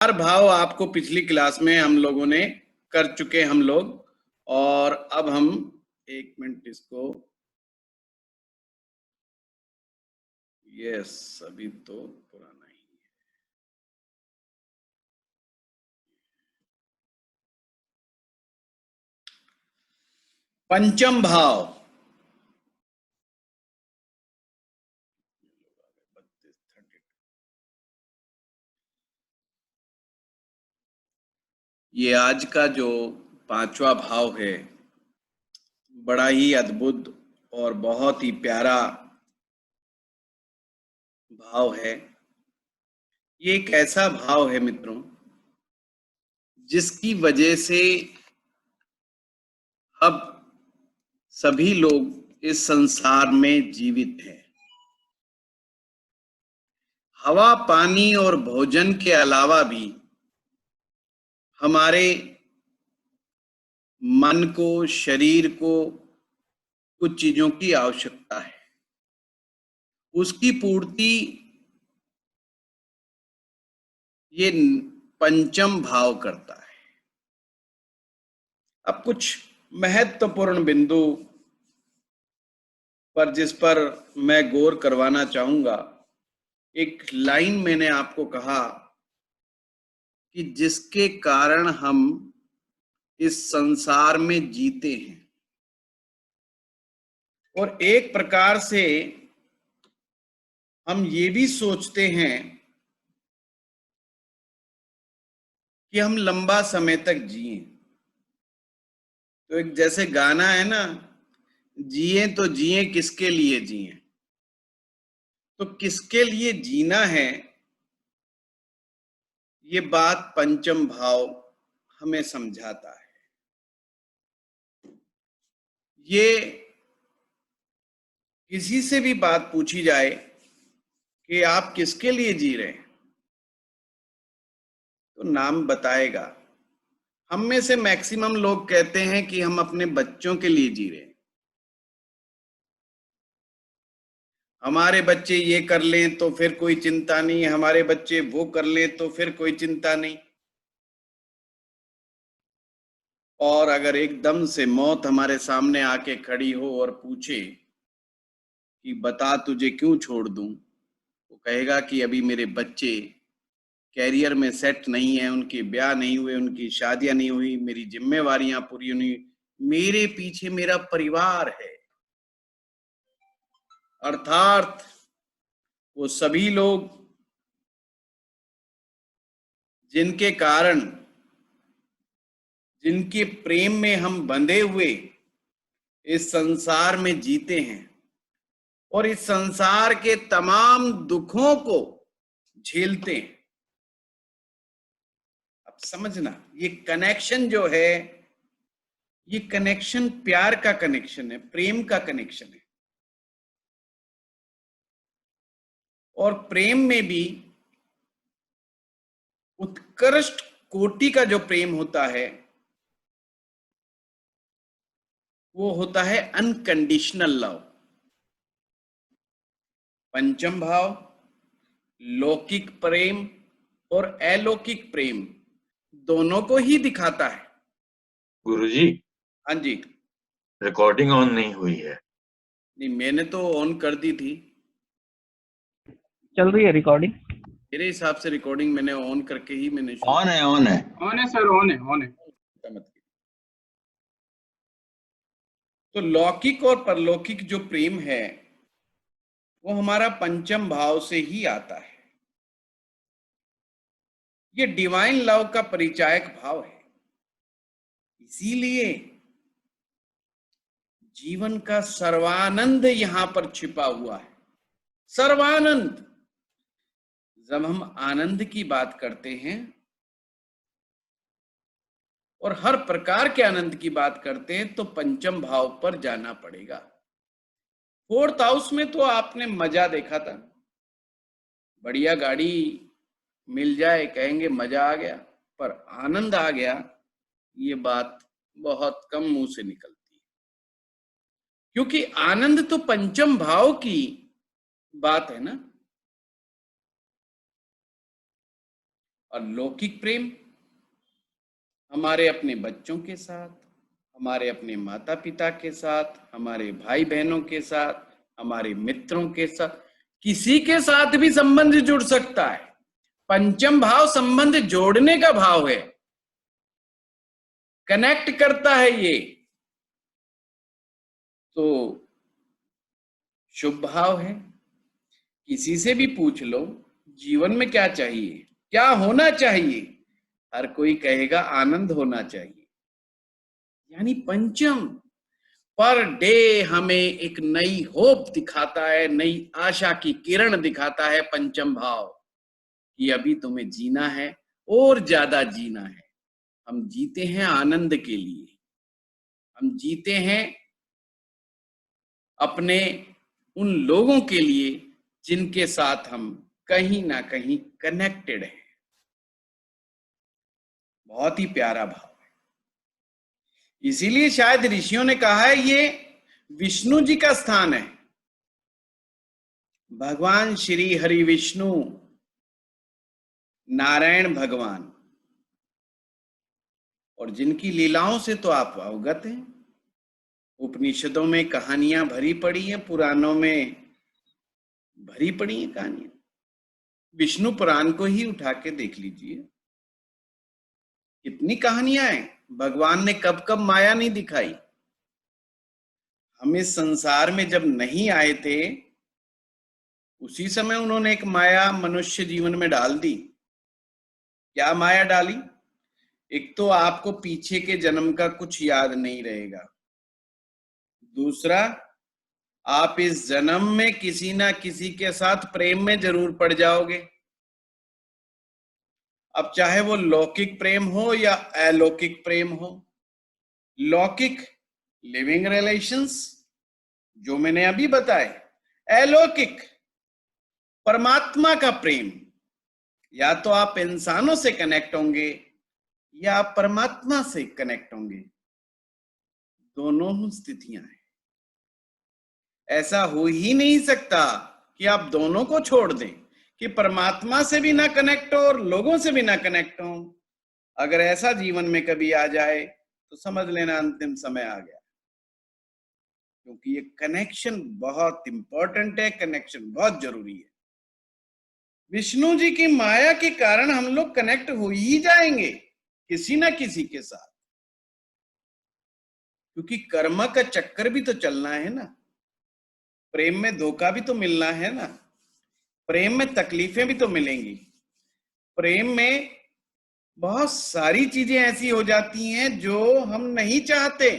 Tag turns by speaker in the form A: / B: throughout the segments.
A: चार भाव आपको पिछली क्लास में हम लोगों ने कर चुके हम लोग, और अब हम एक मिनट इसको, यस अभी तो पुराना ही है। पंचम भाव, ये आज का जो पांचवा भाव है, बड़ा ही अद्भुत और बहुत ही प्यारा भाव है। ये एक ऐसा भाव है मित्रों, जिसकी वजह से अब सभी लोग इस संसार में जीवित हैं। हवा, पानी और भोजन के अलावा भी हमारे मन को, शरीर को कुछ चीजों की आवश्यकता है। उसकी पूर्ति ये पंचम भाव करता है। अब कुछ महत्वपूर्ण बिंदु पर जिस पर मैं गौर करवाना चाहूंगा। एक लाइन मैंने आपको कहा कि जिसके कारण हम इस संसार में जीते हैं, और एक प्रकार से हम ये भी सोचते हैं कि हम लंबा समय तक जिए। तो एक जैसे गाना है ना, जिए तो जिए किसके लिए जिए। तो किसके लिए जीना है, ये बात पंचम भाव हमें समझाता है। ये किसी से भी बात पूछी जाए कि आप किसके लिए जी रहे हैं, तो नाम बताएगा। हम में से मैक्सिमम लोग कहते हैं कि हम अपने बच्चों के लिए जी रहे हैं। हमारे बच्चे ये कर लें तो फिर कोई चिंता नहीं, हमारे बच्चे वो कर लें तो फिर कोई चिंता नहीं। और अगर एकदम से मौत हमारे सामने आके खड़ी हो और पूछे कि बता तुझे क्यों छोड़ दूं, वो कहेगा कि अभी मेरे बच्चे कैरियर में सेट नहीं है, उनके ब्याह नहीं हुए, उनकी शादियां नहीं हुई, मेरी जिम्मेवारियां पूरी नहीं, मेरे पीछे मेरा परिवार है। अर्थात वो सभी लोग जिनके कारण, जिनके प्रेम में हम बंधे हुए इस संसार में जीते हैं और इस संसार के तमाम दुखों को झेलते हैं। अब समझना, ये कनेक्शन जो है, ये कनेक्शन प्यार का कनेक्शन है, प्रेम का कनेक्शन है। और प्रेम में भी उत्कृष्ट कोटि का जो प्रेम होता है, वो होता है अनकंडीशनल लव। पंचम भाव लौकिक प्रेम और अलौकिक प्रेम दोनों को ही दिखाता है।
B: गुरुजी,
A: हाँ जी।
B: रिकॉर्डिंग ऑन नहीं हुई है।
A: नहीं, मैंने तो ऑन कर दी थी।
C: चल रही है रिकॉर्डिंग?
A: मेरे हिसाब से रिकॉर्डिंग मैंने ऑन करके ही मैंने
B: ऑन है, ऑन है,
D: ऑन है सर, ऑन है, ऑन है।
A: तो लौकिक और परलौकिक जो प्रेम है, वो हमारा पंचम भाव से ही आता है। ये डिवाइन लव का परिचायक भाव है। इसीलिए जीवन का सर्वानंद यहां पर छिपा हुआ है। सर्वानंद। जब हम आनंद की बात करते हैं और हर प्रकार के आनंद की बात करते हैं, तो पंचम भाव पर जाना पड़ेगा। फोर्थ हाउस में तो आपने मजा देखा था। बढ़िया गाड़ी मिल जाए, कहेंगे मजा आ गया, पर आनंद आ गया, ये बात बहुत कम मुंह से निकलती है। क्योंकि आनंद तो पंचम भाव की बात है ना। और लौकिक प्रेम हमारे अपने बच्चों के साथ, हमारे अपने माता पिता के साथ, हमारे भाई बहनों के साथ, हमारे मित्रों के साथ, किसी के साथ भी संबंध जुड़ सकता है। पंचम भाव संबंध जोड़ने का भाव है, कनेक्ट करता है ये। तो शुभ भाव है। किसी से भी पूछ लो जीवन में क्या चाहिए, क्या होना चाहिए, हर कोई कहेगा आनंद होना चाहिए। यानी पंचम पर डे हमें एक नई होप दिखाता है, नई आशा की किरण दिखाता है पंचम भाव, कि अभी तुम्हें जीना है और ज्यादा जीना है। हम जीते हैं आनंद के लिए, हम जीते हैं अपने उन लोगों के लिए जिनके साथ हम कहीं ना कहीं कनेक्टेड हैं। बहुत ही प्यारा भाव है। इसीलिए शायद ऋषियों ने कहा है ये विष्णु जी का स्थान है। भगवान श्री हरि विष्णु नारायण भगवान, और जिनकी लीलाओं से तो आप अवगत हैं। उपनिषदों में कहानियां भरी पड़ी हैं, पुराणों में भरी पड़ी हैं कहानियां। विष्णु पुराण को ही उठा के देख लीजिए, कितनी कहानियां हैं। भगवान ने कब कब माया नहीं दिखाई। हम इस संसार में जब नहीं आए थे उसी समय उन्होंने एक माया मनुष्य जीवन में डाल दी। क्या माया डाली? एक तो आपको पीछे के जन्म का कुछ याद नहीं रहेगा, दूसरा आप इस जन्म में किसी ना किसी के साथ प्रेम में जरूर पड़ जाओगे। अब चाहे वो लौकिक प्रेम हो या अलौकिक प्रेम हो। लौकिक लिविंग रिलेशंस जो मैंने अभी बताए, अलौकिक परमात्मा का प्रेम। या तो आप इंसानों से कनेक्ट होंगे या आप परमात्मा से कनेक्ट होंगे, दोनों स्थितियां हैं। ऐसा हो ही नहीं सकता कि आप दोनों को छोड़ दें, कि परमात्मा से भी ना कनेक्ट हो और लोगों से भी ना कनेक्ट हो। अगर ऐसा जीवन में कभी आ जाए तो समझ लेना अंतिम समय आ गया। क्योंकि ये कनेक्शन बहुत इंपॉर्टेंट है, कनेक्शन बहुत जरूरी है। विष्णु जी की माया के कारण हम लोग कनेक्ट हो ही जाएंगे किसी ना किसी के साथ, क्योंकि कर्म का चक्कर भी तो चलना है ना। प्रेम में धोखा भी तो मिलना है ना, प्रेम में तकलीफें भी तो मिलेंगी, प्रेम में बहुत सारी चीजें ऐसी हो जाती हैं जो हम नहीं चाहते।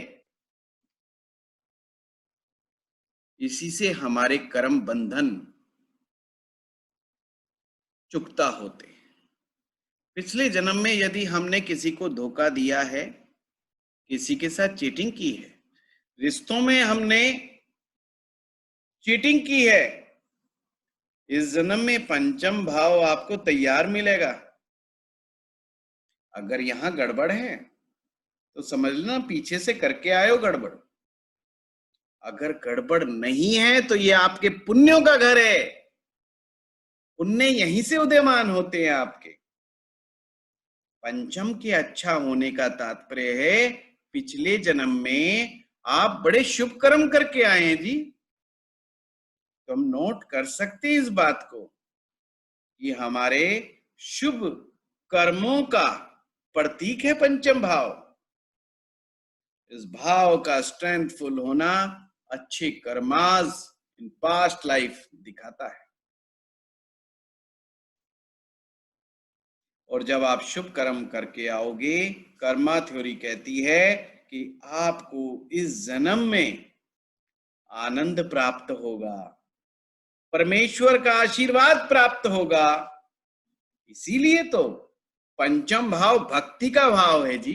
A: इसी से हमारे कर्म बंधन चुकता होते हैं। पिछले जन्म में यदि हमने किसी को धोखा दिया है, किसी के साथ चीटिंग की है, रिश्तों में हमने चीटिंग की है, इस जन्म में पंचम भाव आपको तैयार मिलेगा। अगर यहां गड़बड़ है तो समझना पीछे से करके आए हो गड़बड़। अगर गड़बड़ नहीं है तो ये आपके पुण्यों का घर है, पुण्य यहीं से उदयमान होते हैं आपके। पंचम के अच्छा होने का तात्पर्य है पिछले जन्म में आप बड़े शुभ कर्म करके आए हैं जी। तो हम नोट कर सकते हैं इस बात को कि हमारे शुभ कर्मों का प्रतीक है पंचम भाव। इस भाव का स्ट्रेंथफुल होना अच्छे कर्मास इन पास्ट लाइफ दिखाता है। और जब आप शुभ कर्म करके आओगे, कर्मा थ्योरी कहती है कि आपको इस जन्म में आनंद प्राप्त होगा, परमेश्वर का आशीर्वाद प्राप्त होगा। इसीलिए तो पंचम भाव भक्ति का भाव है जी।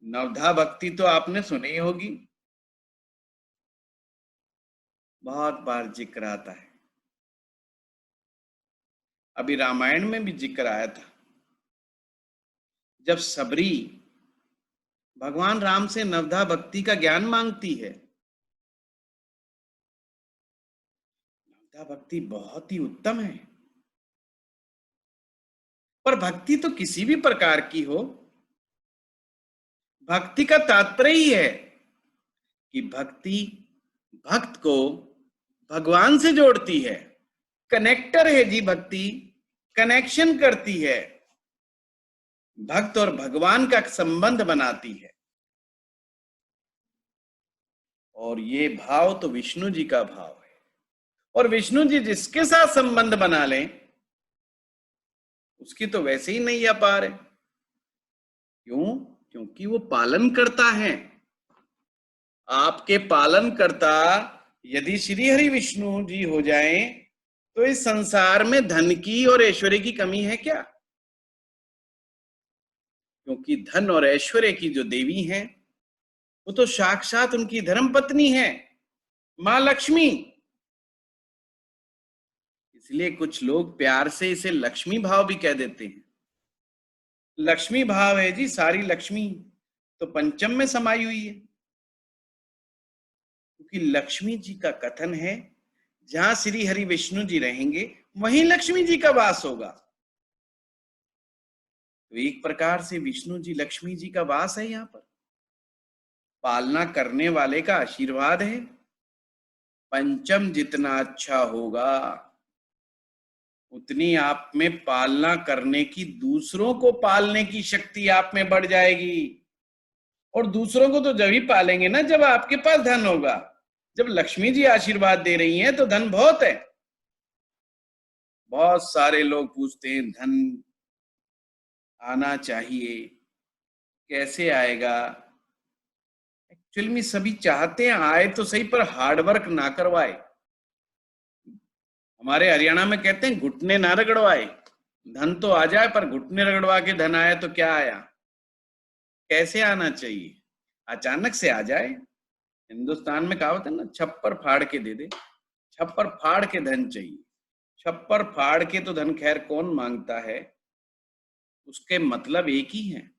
A: नवधा भक्ति तो आपने सुनी होगी, बहुत बार जिक्र आता है। अभी रामायण में भी जिक्र आया था, जब सबरी भगवान राम से नवधा भक्ति का ज्ञान मांगती है। नवधा भक्ति बहुत ही उत्तम है। पर भक्ति तो किसी भी प्रकार की हो, भक्ति का तात्पर्य ही है कि भक्ति भक्त को भगवान से जोड़ती है, कनेक्टर है जी भक्ति, कनेक्शन करती है, भक्त और भगवान का संबंध बनाती है। और ये भाव तो विष्णु जी का भाव है, और विष्णु जी जिसके साथ संबंध बना लें उसकी तो वैसे ही नहीं आ पा रहे। क्यों? क्योंकि वो पालन करता है। आपके पालन करता यदि श्री हरि विष्णु जी हो जाएं तो इस संसार में धन की और ऐश्वर्य की कमी है क्या? क्योंकि धन और ऐश्वर्य की जो देवी हैं वो तो साक्षात उनकी धर्मपत्नी है, मां लक्ष्मी। इसलिए कुछ लोग प्यार से इसे लक्ष्मी भाव भी कह देते हैं। लक्ष्मी भाव है जी, सारी लक्ष्मी तो पंचम में समाई हुई है। क्योंकि लक्ष्मी जी का कथन है जहां श्री हरि विष्णु जी रहेंगे वहीं लक्ष्मी जी का वास होगा। तो एक प्रकार से विष्णु जी लक्ष्मी जी का वास है। यहाँ पर पालना करने वाले का आशीर्वाद है। पंचम जितना अच्छा होगा उतनी आप में पालना करने की, दूसरों को पालने की शक्ति आप में बढ़ जाएगी। और दूसरों को तो जब ही पालेंगे ना जब आपके पास धन होगा। जब लक्ष्मी जी आशीर्वाद दे रही हैं तो धन बहुत है। बहुत सारे लोग पूछते हैं धन आना चाहिए, कैसे आएगा? एक्चुअल में सभी चाहते हैं आए तो सही, पर हार्ड वर्क ना करवाए। हमारे हरियाणा में कहते हैं घुटने ना रगड़वाए। धन तो आ जाए पर घुटने रगड़वा के धन आया तो क्या आया? कैसे आना चाहिए? अचानक से आ जाए। हिंदुस्तान में कहावत है ना, छप्पर फाड़ के दे दे। छप्पर फाड़ के धन चाहिए। छप्पर फाड़ के तो धन खैर कौन मांगता है, उसके मतलब एक ही है,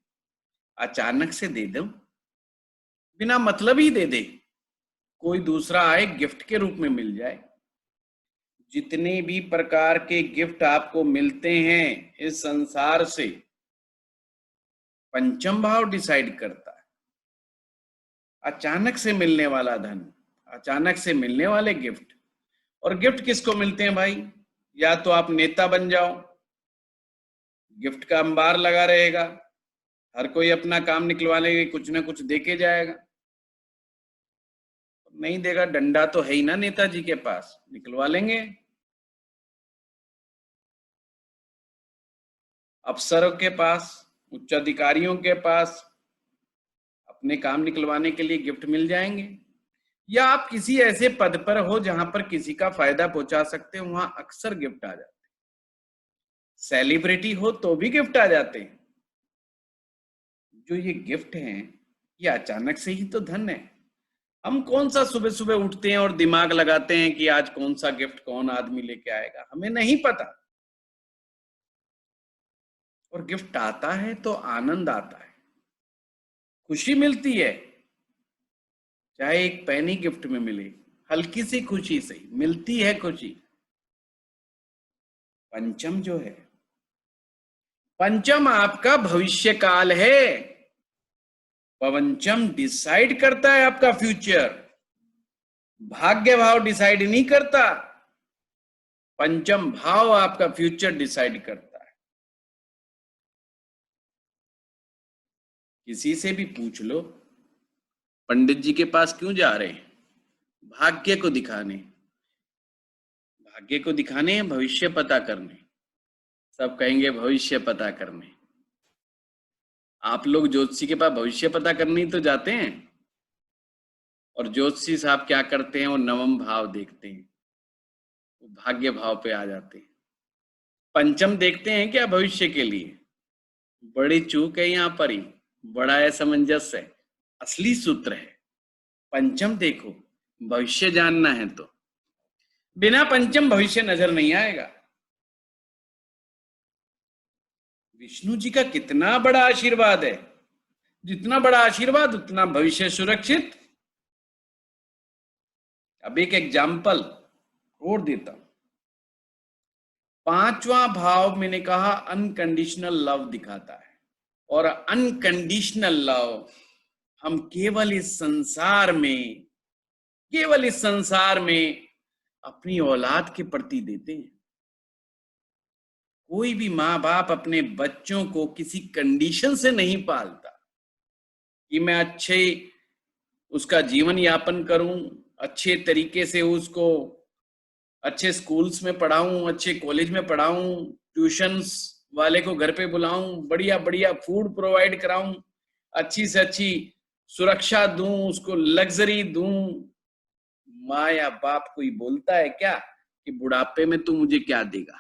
A: अचानक से दे दो, बिना मतलब ही दे दे, कोई दूसरा आए गिफ्ट के रूप में मिल जाए। जितने भी प्रकार के गिफ्ट आपको मिलते हैं इस संसार से पंचम भाव डिसाइड करता है। अचानक से मिलने वाला धन, अचानक से मिलने वाले गिफ्ट। और गिफ्ट किसको मिलते हैं भाई? या तो आप नेता बन जाओ, गिफ्ट का अंबार लगा रहेगा, हर कोई अपना काम निकलवाने के कुछ ना कुछ देके जाएगा। नहीं देगा, डंडा तो है ही ना नेताजी के पास, निकलवा लेंगे। अफसरों के पास, उच्च अधिकारियों के पास अपने काम निकलवाने के लिए गिफ्ट मिल जाएंगे। या आप किसी ऐसे पद पर हो जहां पर किसी का फायदा पहुंचा सकते हो, वहां अक्सर गिफ्ट आ जाते हैं। सेलिब्रिटी हो तो भी गिफ्ट आ जाते हैं। जो ये गिफ्ट हैं ये अचानक से ही तो धन है। हम कौन सा सुबह सुबह उठते हैं और दिमाग लगाते हैं कि आज कौन सा गिफ्ट कौन आदमी लेके आएगा, हमें नहीं पता। और गिफ्ट आता है तो आनंद आता है, खुशी मिलती है। चाहे एक पैनी गिफ्ट में मिले, हल्की सी खुशी सही मिलती है खुशी। पंचम जो है, पंचम आपका भविष्य काल है। पंचम डिसाइड करता है आपका फ्यूचर, भाग्य भाव डिसाइड नहीं करता। पंचम भाव आपका फ्यूचर डिसाइड करता है। किसी से भी पूछ लो पंडित जी के पास क्यों जा रहे हैं? भाग्य को दिखाने। भाग्य को दिखाने, भविष्य पता करने। सब कहेंगे भविष्य पता करने। आप लोग ज्योतिषी के पास भविष्य पता करने ही तो जाते हैं। और ज्योतिषी साहब क्या करते हैं, वो नवम भाव देखते हैं, वो भाग्य भाव पे आ जाते हैं। पंचम देखते हैं क्या भविष्य के लिए? बड़ी चूक है यहाँ पर ही, बड़ा असमंजस है। असली सूत्र है पंचम देखो, भविष्य जानना है तो। बिना पंचम भविष्य नजर नहीं आएगा। विष्णु जी का कितना बड़ा आशीर्वाद है, जितना बड़ा आशीर्वाद उतना भविष्य सुरक्षित। अब एक एग्जाम्पल और देता हूं। पांचवा भाव मैंने कहा अनकंडीशनल लव दिखाता है, और अनकंडीशनल लव हम केवल इस संसार में अपनी औलाद के प्रति देते हैं। कोई भी माँ बाप अपने बच्चों को किसी कंडीशन से नहीं पालता कि मैं अच्छे उसका जीवन यापन करूं, अच्छे तरीके से उसको अच्छे स्कूल्स में पढ़ाऊं, अच्छे कॉलेज में पढ़ाऊं, ट्यूशंस वाले को घर पे बुलाऊं, बढ़िया बढ़िया फूड प्रोवाइड कराऊं, अच्छी से अच्छी सुरक्षा दूं, उसको लग्जरी दूं। माँ या बाप कोई बोलता है क्या कि बुढ़ापे में तू मुझे क्या देगा?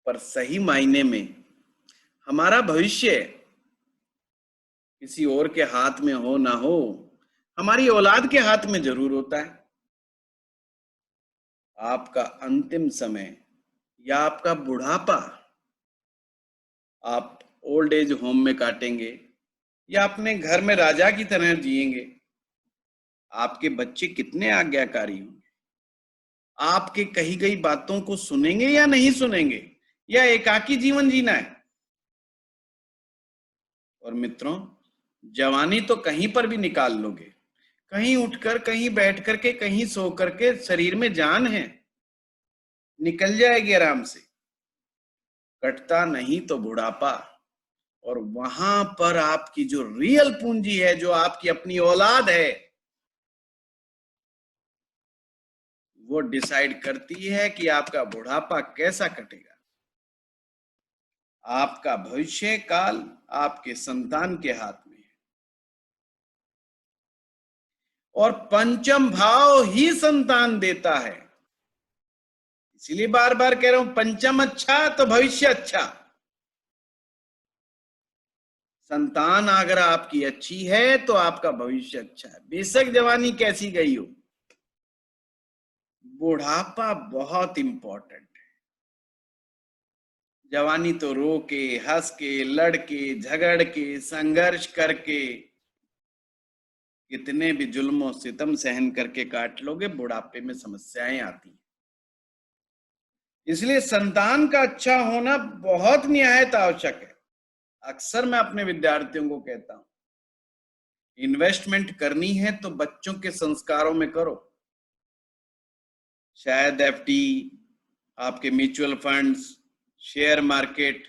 A: पर सही मायने में हमारा भविष्य किसी और के हाथ में हो ना हो, हमारी औलाद के हाथ में जरूर होता है। आपका अंतिम समय या आपका बुढ़ापा आप ओल्ड एज होम में काटेंगे या अपने घर में राजा की तरह जिएंगे, आपके बच्चे कितने आज्ञाकारी होंगे, आपके कही गई बातों को सुनेंगे या नहीं सुनेंगे, या एकाकी जीवन जीना है। और मित्रों, जवानी तो कहीं पर भी निकाल लोगे, कहीं उठकर, कहीं बैठ करके, कहीं सो करके, शरीर में जान है, निकल जाएगी आराम से। कटता नहीं तो बुढ़ापा, और वहां पर आपकी जो रियल पूंजी है, जो आपकी अपनी औलाद है, वो डिसाइड करती है कि आपका बुढ़ापा कैसा कटेगा। आपका भविष्य काल आपके संतान के हाथ में है, और पंचम भाव ही संतान देता है। इसीलिए बार बार कह रहा हूं, पंचम अच्छा तो भविष्य अच्छा। संतान अगर आपकी अच्छी है तो आपका भविष्य अच्छा है, बेशक जवानी कैसी गई हो। बुढ़ापा बहुत इंपॉर्टेंट है। जवानी तो रो के, हंस के, लड़ के, झगड़ के, संघर्ष करके, कितने भी जुल्मों सितम सहन करके काट लोगे, बुढ़ापे में समस्याएं आती हैं। इसलिए संतान का अच्छा होना बहुत निहायत आवश्यक है। अक्सर मैं अपने विद्यार्थियों को कहता हूं, इन्वेस्टमेंट करनी है तो बच्चों के संस्कारों में करो। शायद एफडी, आपके म्यूचुअल फंड्स, शेयर मार्केट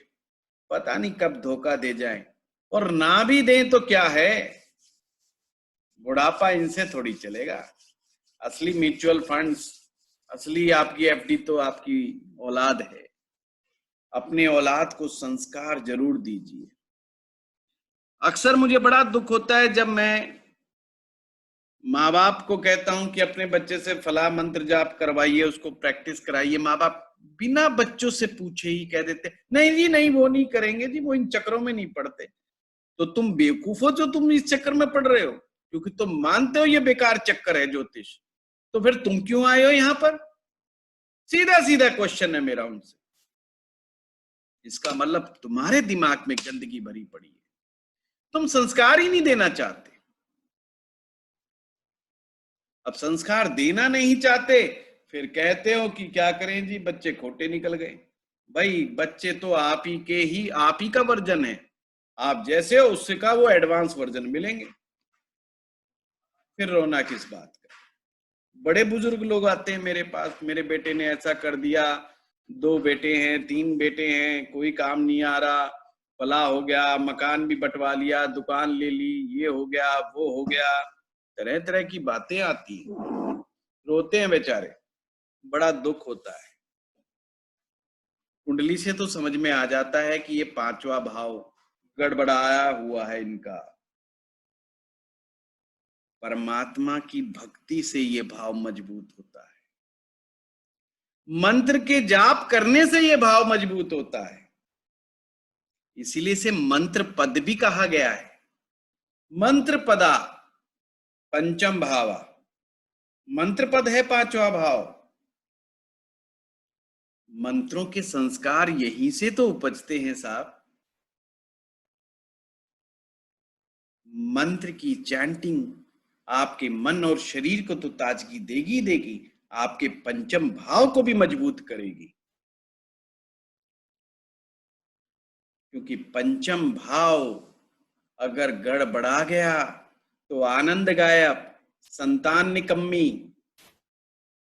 A: पता नहीं कब धोखा दे जाए, और ना भी दें तो क्या है, बुढ़ापा इनसे थोड़ी चलेगा। असली म्यूचुअल फंड्स, असली आपकी एफडी तो आपकी औलाद है। अपने औलाद को संस्कार जरूर दीजिए। अक्सर मुझे बड़ा दुख होता है जब मैं माँ बाप को कहता हूं कि अपने बच्चे से फला मंत्र जाप करवाइए, उसको प्रैक्टिस कराइए। माँ बाप बिना बच्चों से पूछे ही कह देते, नहीं जी नहीं, वो नहीं करेंगे जी, वो इन चक्रों में नहीं पड़ते। तो तुम बेवकूफ हो जो तुम इस चक्कर में पड़ रहे हो, क्योंकि तुम मानते हो ये बेकार चक्कर है ज्योतिष। तो फिर तुम क्यों आए हो यहां पर? सीधा सीधा क्वेश्चन है मेरा उनसे। इसका मतलब तुम्हारे दिमाग में गंदगी भरी पड़ी है, तुम संस्कार ही नहीं देना चाहते। अब संस्कार देना नहीं चाहते, फिर कहते हो कि क्या करें जी, बच्चे खोटे निकल गए। भाई बच्चे तो आप ही का वर्जन है। आप जैसे हो उससे का वो एडवांस वर्जन मिलेंगे। फिर रोना किस बात का? बड़े बुजुर्ग लोग आते हैं मेरे पास, मेरे बेटे ने ऐसा कर दिया, 2 बेटे हैं, 3 बेटे हैं, कोई काम नहीं आ रहा, फला हो गया, मकान भी बंटवा लिया, दुकान ले ली, ये हो गया, वो हो गया, तरह तरह की बातें आती हैं। रोते हैं बेचारे, बड़ा दुख होता है। कुंडली से तो समझ में आ जाता है कि ये 5वां भाव गड़बड़ाया हुआ है इनका। परमात्मा की भक्ति से ये भाव मजबूत होता है, मंत्र के जाप करने से ये भाव मजबूत होता है। इसीलिए इसे मंत्र पद भी कहा गया है। मंत्र पदा पंचम भावा, मंत्र पद है 5वां भाव। मंत्रों के संस्कार यहीं से तो उपजते हैं साहब। मंत्र की चैंटिंग आपके मन और शरीर को तो ताजगी देगी देगी, आपके पंचम भाव को भी मजबूत करेगी, क्योंकि पंचम भाव अगर गड़बड़ा गया तो आनंद गायब, संतान निकम्मी,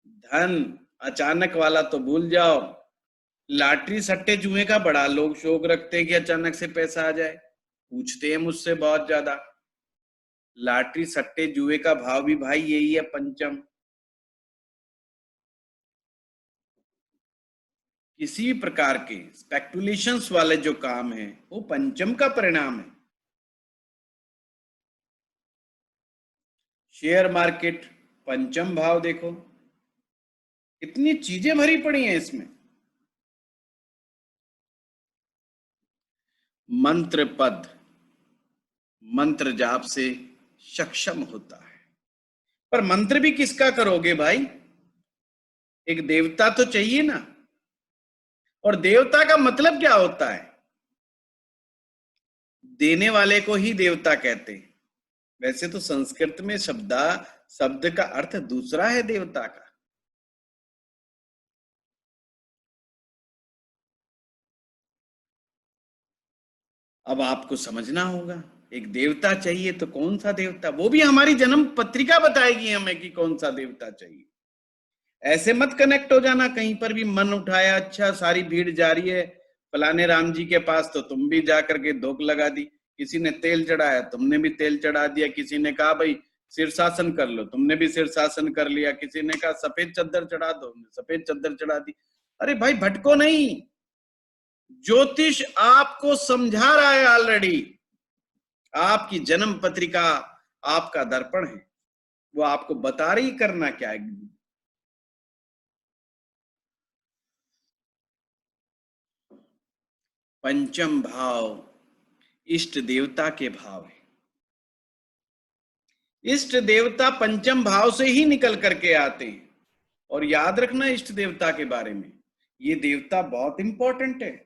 A: धन अचानक वाला तो भूल जाओ। लॉटरी सट्टे जुए का बड़ा लोग शौक रखते हैं कि अचानक से पैसा आ जाए, पूछते हैं मुझसे बहुत ज्यादा। लॉटरी सट्टे जुए का भाव भी भाई यही है, पंचम। किसी भी प्रकार के स्पेकुलेशंस वाले जो काम है वो पंचम का परिणाम है। शेयर मार्केट, पंचम भाव देखो, इतनी चीजें भरी पड़ी हैं इसमें। मंत्र पद मंत्र जाप से सक्षम होता है, पर मंत्र भी किसका करोगे भाई? एक देवता तो चाहिए ना। और देवता का मतलब क्या होता है? देने वाले को ही देवता कहते हैं। वैसे तो संस्कृत में शब्द का अर्थ दूसरा है देवता का। अब आपको समझना होगा, एक देवता चाहिए तो कौन सा देवता? वो भी हमारी जन्म पत्रिका बताएगी हमें कि कौन सा देवता चाहिए। ऐसे मत कनेक्ट हो जाना, कहीं पर भी मन उठाया, अच्छा सारी भीड़ जा रही है फलाने राम जी के पास, तो तुम भी जाकर के धोख लगा दी। किसी ने तेल चढ़ाया, तुमने भी तेल चढ़ा दिया। किसी ने कहा भाई शीर्षासन कर लो, तुमने भी शीर्षासन कर लिया। किसी ने कहा सफेद चद्दर चढ़ा दो, सफेद चद्दर चढ़ा दी। अरे भाई भटको नहीं, ज्योतिष आपको समझा रहा है ऑलरेडी। आपकी जन्म पत्रिका आपका दर्पण है, वो आपको बता रही करना क्या है। पंचम भाव इष्ट देवता के भाव है। इष्ट देवता पंचम भाव से ही निकल करके आते हैं। और याद रखना इष्ट देवता के बारे में, ये देवता बहुत इंपॉर्टेंट है।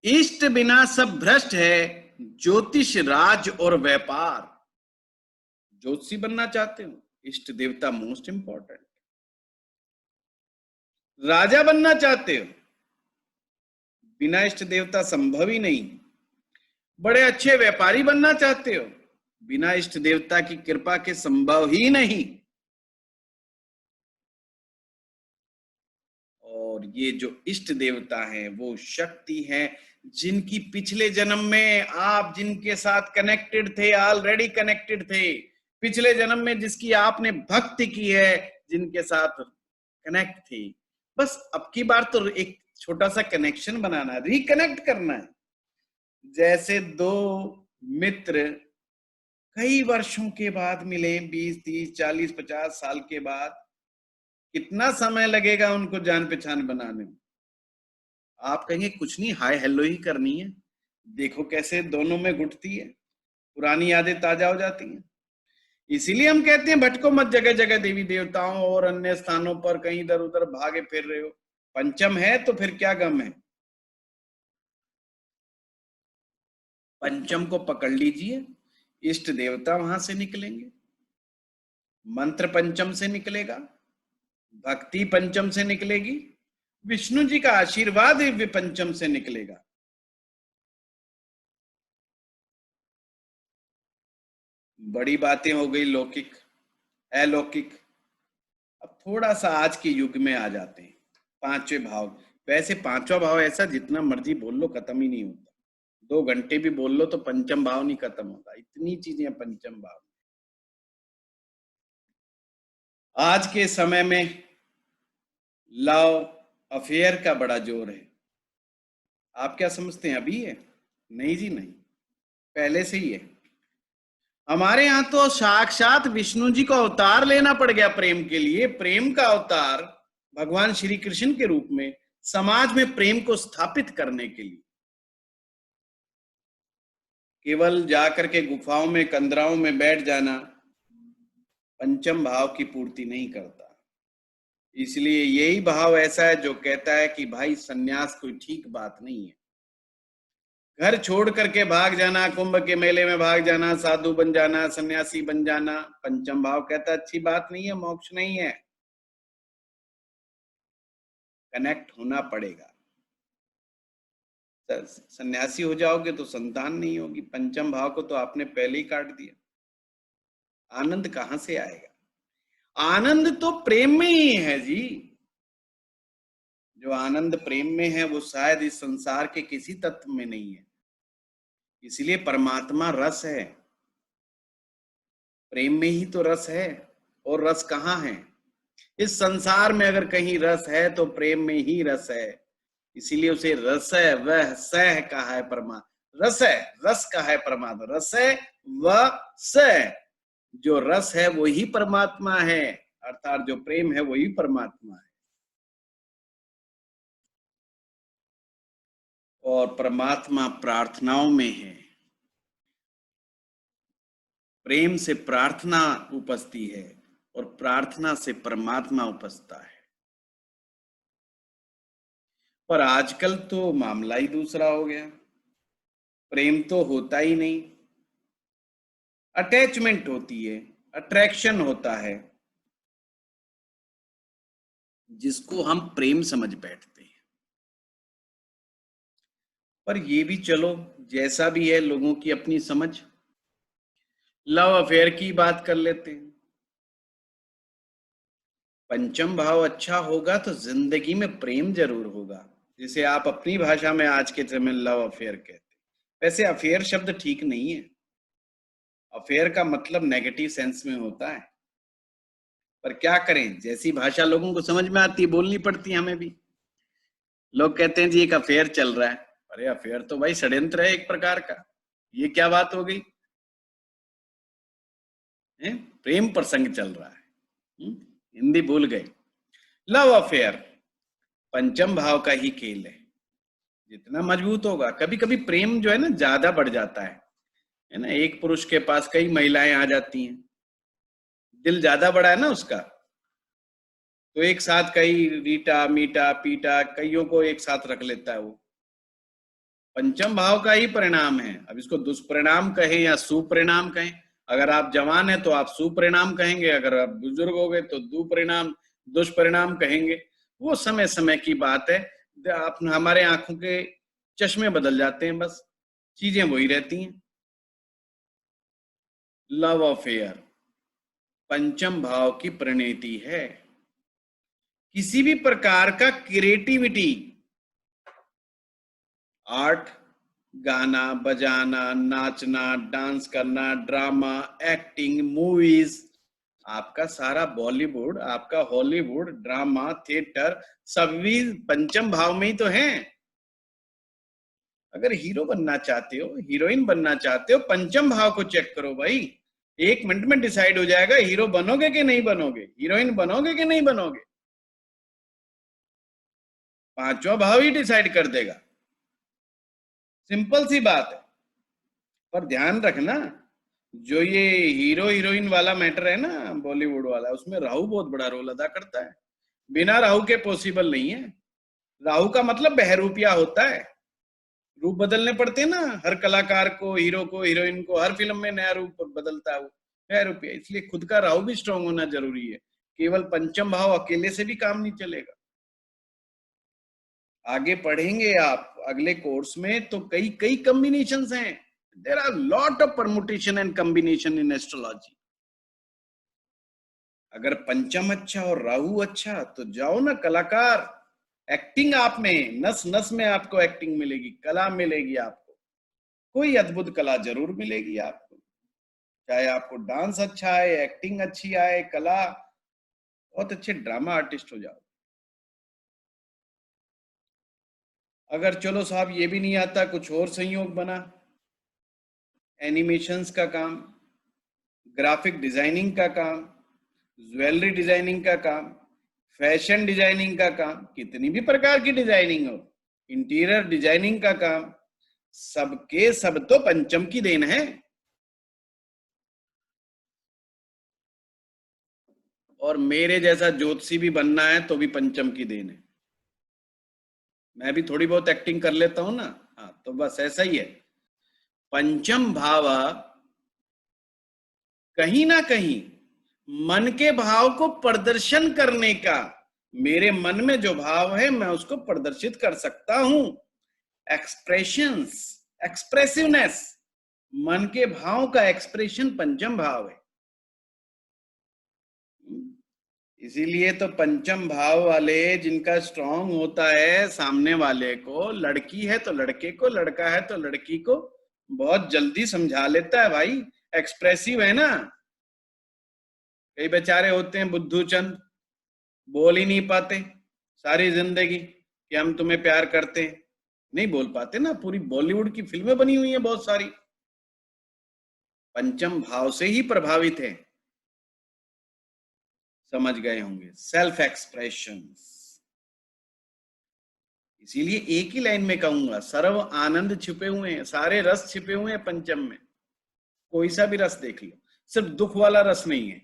A: इष्ट बिना सब भ्रष्ट है, ज्योतिष राज और व्यापार। ज्योतिषी बनना चाहते हो, इष्ट देवता मोस्ट इंपॉर्टेंट। राजा बनना चाहते हो, बिना इष्ट देवता संभव ही नहीं। बड़े अच्छे व्यापारी बनना चाहते हो, बिना इष्ट देवता की कृपा के संभव ही नहीं। और ये जो इष्ट देवता हैं वो शक्ति है, जिनकी पिछले जन्म में आप जिनके साथ कनेक्टेड थे, ऑलरेडी कनेक्टेड थे, पिछले जन्म में जिसकी आपने भक्ति की है, जिनके साथ कनेक्ट थी। बस अब की बार तो एक छोटा सा कनेक्शन बनाना, रिकनेक्ट करना है। जैसे दो मित्र कई वर्षों के बाद मिले, 20, 30, 40, 50 साल के बाद, कितना समय लगेगा उनको जान पहचान बनाने में? आप कहेंगे कुछ नहीं, हाय हेलो ही करनी है। देखो कैसे दोनों में घुटती है, पुरानी यादें ताजा हो जाती हैं। इसीलिए हम कहते हैं भटको मत, जगह जगह देवी देवताओं और अन्य स्थानों पर कहीं इधर उधर भागे फिर रहे हो। पंचम है तो फिर क्या गम है? पंचम को पकड़ लीजिए, इष्ट देवता वहां से निकलेंगे, मंत्र पंचम से निकलेगा, भक्ति पंचम से निकलेगी, विष्णु जी का आशीर्वाद दिव्य पंचम से निकलेगा। बड़ी बातें हो गई लौकिक अलौकिक। अब थोड़ा सा आज के युग में आ जाते हैं, पांचवें भाव। वैसे पांचवा भाव ऐसा जितना मर्जी बोल लो खत्म ही नहीं होता, 2 घंटे भी बोल लो तो पंचम भाव नहीं खत्म होता, इतनी चीजें पंचम भाव। आज के समय में लव अफेयर का बड़ा जोर है। आप क्या समझते हैं अभी है? नहीं जी नहीं, पहले से ही है। हमारे यहाँ तो साक्षात विष्णु जी को अवतार लेना पड़ गया प्रेम के लिए। प्रेम का अवतार भगवान श्री कृष्ण के रूप में समाज में प्रेम को स्थापित करने के लिए। केवल जाकर के गुफाओं में कंदराओं में बैठ जाना पंचम भाव की पूर्ति नहीं करता। इसलिए यही भाव ऐसा है जो कहता है कि भाई सन्यास कोई ठीक बात नहीं है। घर छोड़ करके भाग जाना, कुंभ के मेले में भाग जाना, साधु बन जाना, सन्यासी बन जाना, पंचम भाव कहता है अच्छी बात नहीं है, मोक्ष नहीं है। कनेक्ट होना पड़ेगा। सन्यासी हो जाओगे तो संतान नहीं होगी, पंचम भाव को तो आपने पहले ही काट दिया, आनंद कहां से आएगा? आनंद तो प्रेम में ही है जी। जो आनंद प्रेम में है वो शायद इस संसार के किसी तत्व में नहीं है। इसलिए परमात्मा रस है, प्रेम में ही तो रस है। और रस कहाँ है? इस संसार में अगर कहीं रस है तो प्रेम में ही रस है। इसीलिए उसे रस है वह सह कहा है परमात्मा। रस है, रस का है परमात्मा, रस है वह सह। जो रस है वो ही परमात्मा है, अर्थात जो प्रेम है वही परमात्मा है। और परमात्मा प्रार्थनाओं में है। प्रेम से प्रार्थना उपजती है और प्रार्थना से परमात्मा उपजता है। पर आजकल तो मामला ही दूसरा हो गया, प्रेम तो होता ही नहीं, अटैचमेंट होती है, अट्रैक्शन होता है, जिसको हम प्रेम समझ बैठते हैं। पर ये भी चलो, जैसा भी है, लोगों की अपनी समझ। लव अफेयर की बात कर लेते हैं। पंचम भाव अच्छा होगा तो जिंदगी में प्रेम जरूर होगा, जिसे आप अपनी भाषा में आज के समय लव अफेयर कहते हैं। वैसे अफेयर शब्द ठीक नहीं है, अफेयर का मतलब नेगेटिव सेंस में होता है। पर क्या करें, जैसी भाषा लोगों को समझ में आती है बोलनी पड़ती है हमें भी। लोग कहते हैं जी एक अफेयर चल रहा है। अरे अफेयर तो भाई षड्यंत्र है एक प्रकार का, ये क्या बात हो गई? प्रेम प्रसंग चल रहा है, हिंदी भूल गए। लव अफेयर पंचम भाव का ही खेल है। जितना मजबूत होगा, कभी कभी प्रेम जो है ना ज्यादा बढ़ जाता है ना। एक पुरुष के पास कई महिलाएं आ जाती हैं, दिल ज्यादा बड़ा है ना उसका, तो एक साथ कई रीटा मीटा पीटा कईयों को एक साथ रख लेता है वो। पंचम भाव का ही परिणाम है। अब इसको दुष्परिणाम कहें या सुपरिणाम कहें। अगर आप जवान हैं तो आप सुपरिणाम कहेंगे, अगर आप बुजुर्ग हो गए तो दुष्परिणाम कहेंगे। वो समय समय की बात है। आप हमारे आंखों के चश्मे बदल जाते हैं, बस चीजें वही रहती हैं। लव अफेयर पंचम भाव की परिणति है। किसी भी प्रकार का क्रिएटिविटी, आर्ट, गाना बजाना, नाचना, डांस करना, ड्रामा, एक्टिंग, मूवीज, आपका सारा बॉलीवुड, आपका हॉलीवुड, ड्रामा, थिएटर, सभी पंचम भाव में ही तो हैं। अगर हीरो बनना चाहते हो, हीरोइन बनना चाहते हो, पंचम भाव को चेक करो भाई। 1 मिनट में डिसाइड हो जाएगा हीरो बनोगे कि नहीं बनोगे, हीरोइन बनोगे कि नहीं बनोगे। पांचवा भाव ही डिसाइड कर देगा। सिंपल सी बात है। पर ध्यान रखना, जो ये हीरो हीरोइन वाला मैटर है ना बॉलीवुड वाला, उसमें राहु बहुत बड़ा रोल अदा करता है। बिना राहु के पॉसिबल नहीं है। राहु का मतलब बहरूपिया होता है, रूप बदलने पड़ते हैं ना हर कलाकार को, हीरो को, हीरोइन को, हर फिल्म में नया रूप बदलता है वो बहरूपिया। इसलिए खुद का राहु भी स्ट्रांग होना जरूरी है। केवल पंचम भाव अकेले से भी काम नहीं चलेगा। आगे पढ़ेंगे आप अगले कोर्स में तो कई कई कॉम्बिनेशंस हैं। There are lot of permutation and combination in astrology. अगर पंचम अच्छा और राहु अच्छा तो जाओ ना कलाकार। एक्टिंग आप में नस नस में आपको एक्टिंग मिलेगी, कला मिलेगी आपको। कोई अद्भुत कला जरूर मिलेगी आपको। चाहे आपको डांस अच्छा आए, एक्टिंग अच्छी आए, कला, बहुत अच्छे ड्रामा आर्टिस्ट हो जाओ। अगर चलो साहब ये भी नहीं आता, कुछ और संयोग बना, एनिमेशंस का काम, ग्राफिक डिजाइनिंग का काम, ज्वेलरी डिजाइनिंग का काम, फैशन डिजाइनिंग का काम, कितनी भी प्रकार की डिजाइनिंग हो, इंटीरियर डिजाइनिंग का काम, सबके सब तो पंचम की देन है। और मेरे जैसा ज्योतिषी भी बनना है तो भी पंचम की देन है। मैं भी थोड़ी बहुत एक्टिंग कर लेता हूं ना, हाँ, तो बस ऐसा ही है। पंचम भाव कहीं ना कहीं मन के भाव को प्रदर्शन करने का मेरे मन में जो भाव है मैं उसको प्रदर्शित कर सकता हूं। एक्सप्रेशंस, एक्सप्रेसिवनेस, मन के भाव का एक्सप्रेशन पंचम भाव है। इसीलिए तो पंचम भाव वाले जिनका स्ट्रांग होता है, सामने वाले को, लड़की है तो लड़के को, लड़का है तो लड़की को बहुत जल्दी समझा लेता है भाई। एक्सप्रेसिव है ना। कई बेचारे होते हैं बुद्धू चंद, बोल ही नहीं पाते सारी जिंदगी कि हम तुम्हें प्यार करते हैं, नहीं बोल पाते ना। पूरी बॉलीवुड की फिल्में बनी हुई हैं बहुत सारी, पंचम भाव से ही प्रभावित है। समझ गए होंगे, सेल्फ एक्सप्रेशन। इसीलिए एक ही लाइन में कहूंगा, सर्व आनंद छिपे हुए हैं, सारे रस छिपे हुए हैं पंचम में। कोई सा भी रस देख लो, सिर्फ दुख वाला रस नहीं है।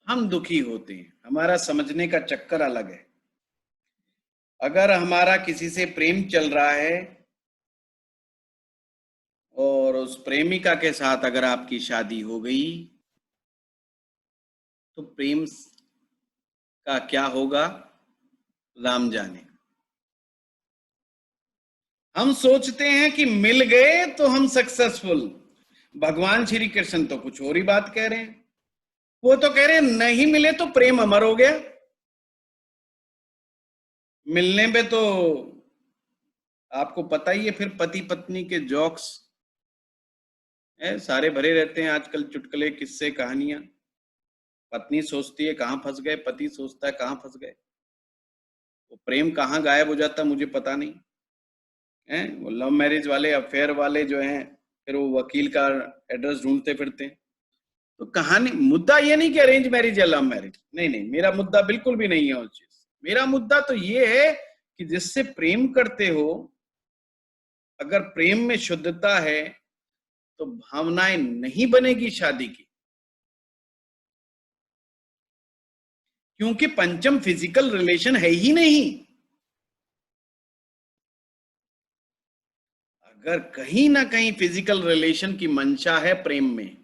A: हम दुखी होते हैं, हमारा समझने का चक्कर अलग है। अगर हमारा किसी से प्रेम चल रहा है और उस प्रेमिका के साथ अगर आपकी शादी हो गई, तो प्रेम का क्या होगा राम जाने। हम सोचते हैं कि मिल गए तो हम सक्सेसफुल। भगवान श्री कृष्ण तो कुछ और ही बात कह रहे हैं। वो तो कह रहे हैं नहीं मिले तो प्रेम अमर हो गया। मिलने पे तो आपको पता ही है, फिर पति पत्नी के जोक्स है सारे भरे रहते हैं आजकल, चुटकुले, किस्से, कहानियां। पत्नी सोचती है कहां फंस गए, पति सोचता है कहां फंस गए। वो प्रेम कहां गायब हो जाता मुझे पता नहीं है। वो लव मैरिज वाले, अफेयर वाले जो हैं, फिर वो वकील का एड्रेस ढूंढते फिरते हैं। तो कहानी, मुद्दा ये नहीं कि अरेंज मैरिज या लव मैरिज, नहीं नहीं, मेरा मुद्दा बिल्कुल भी नहीं है उस चीज। मेरा मुद्दा तो ये है कि जिससे प्रेम करते हो, अगर प्रेम में शुद्धता है तो भावनाएं नहीं बनेगी शादी की। क्योंकि पंचम फिजिकल रिलेशन है ही नहीं। अगर कहीं ना कहीं फिजिकल रिलेशन की मंशा है प्रेम में,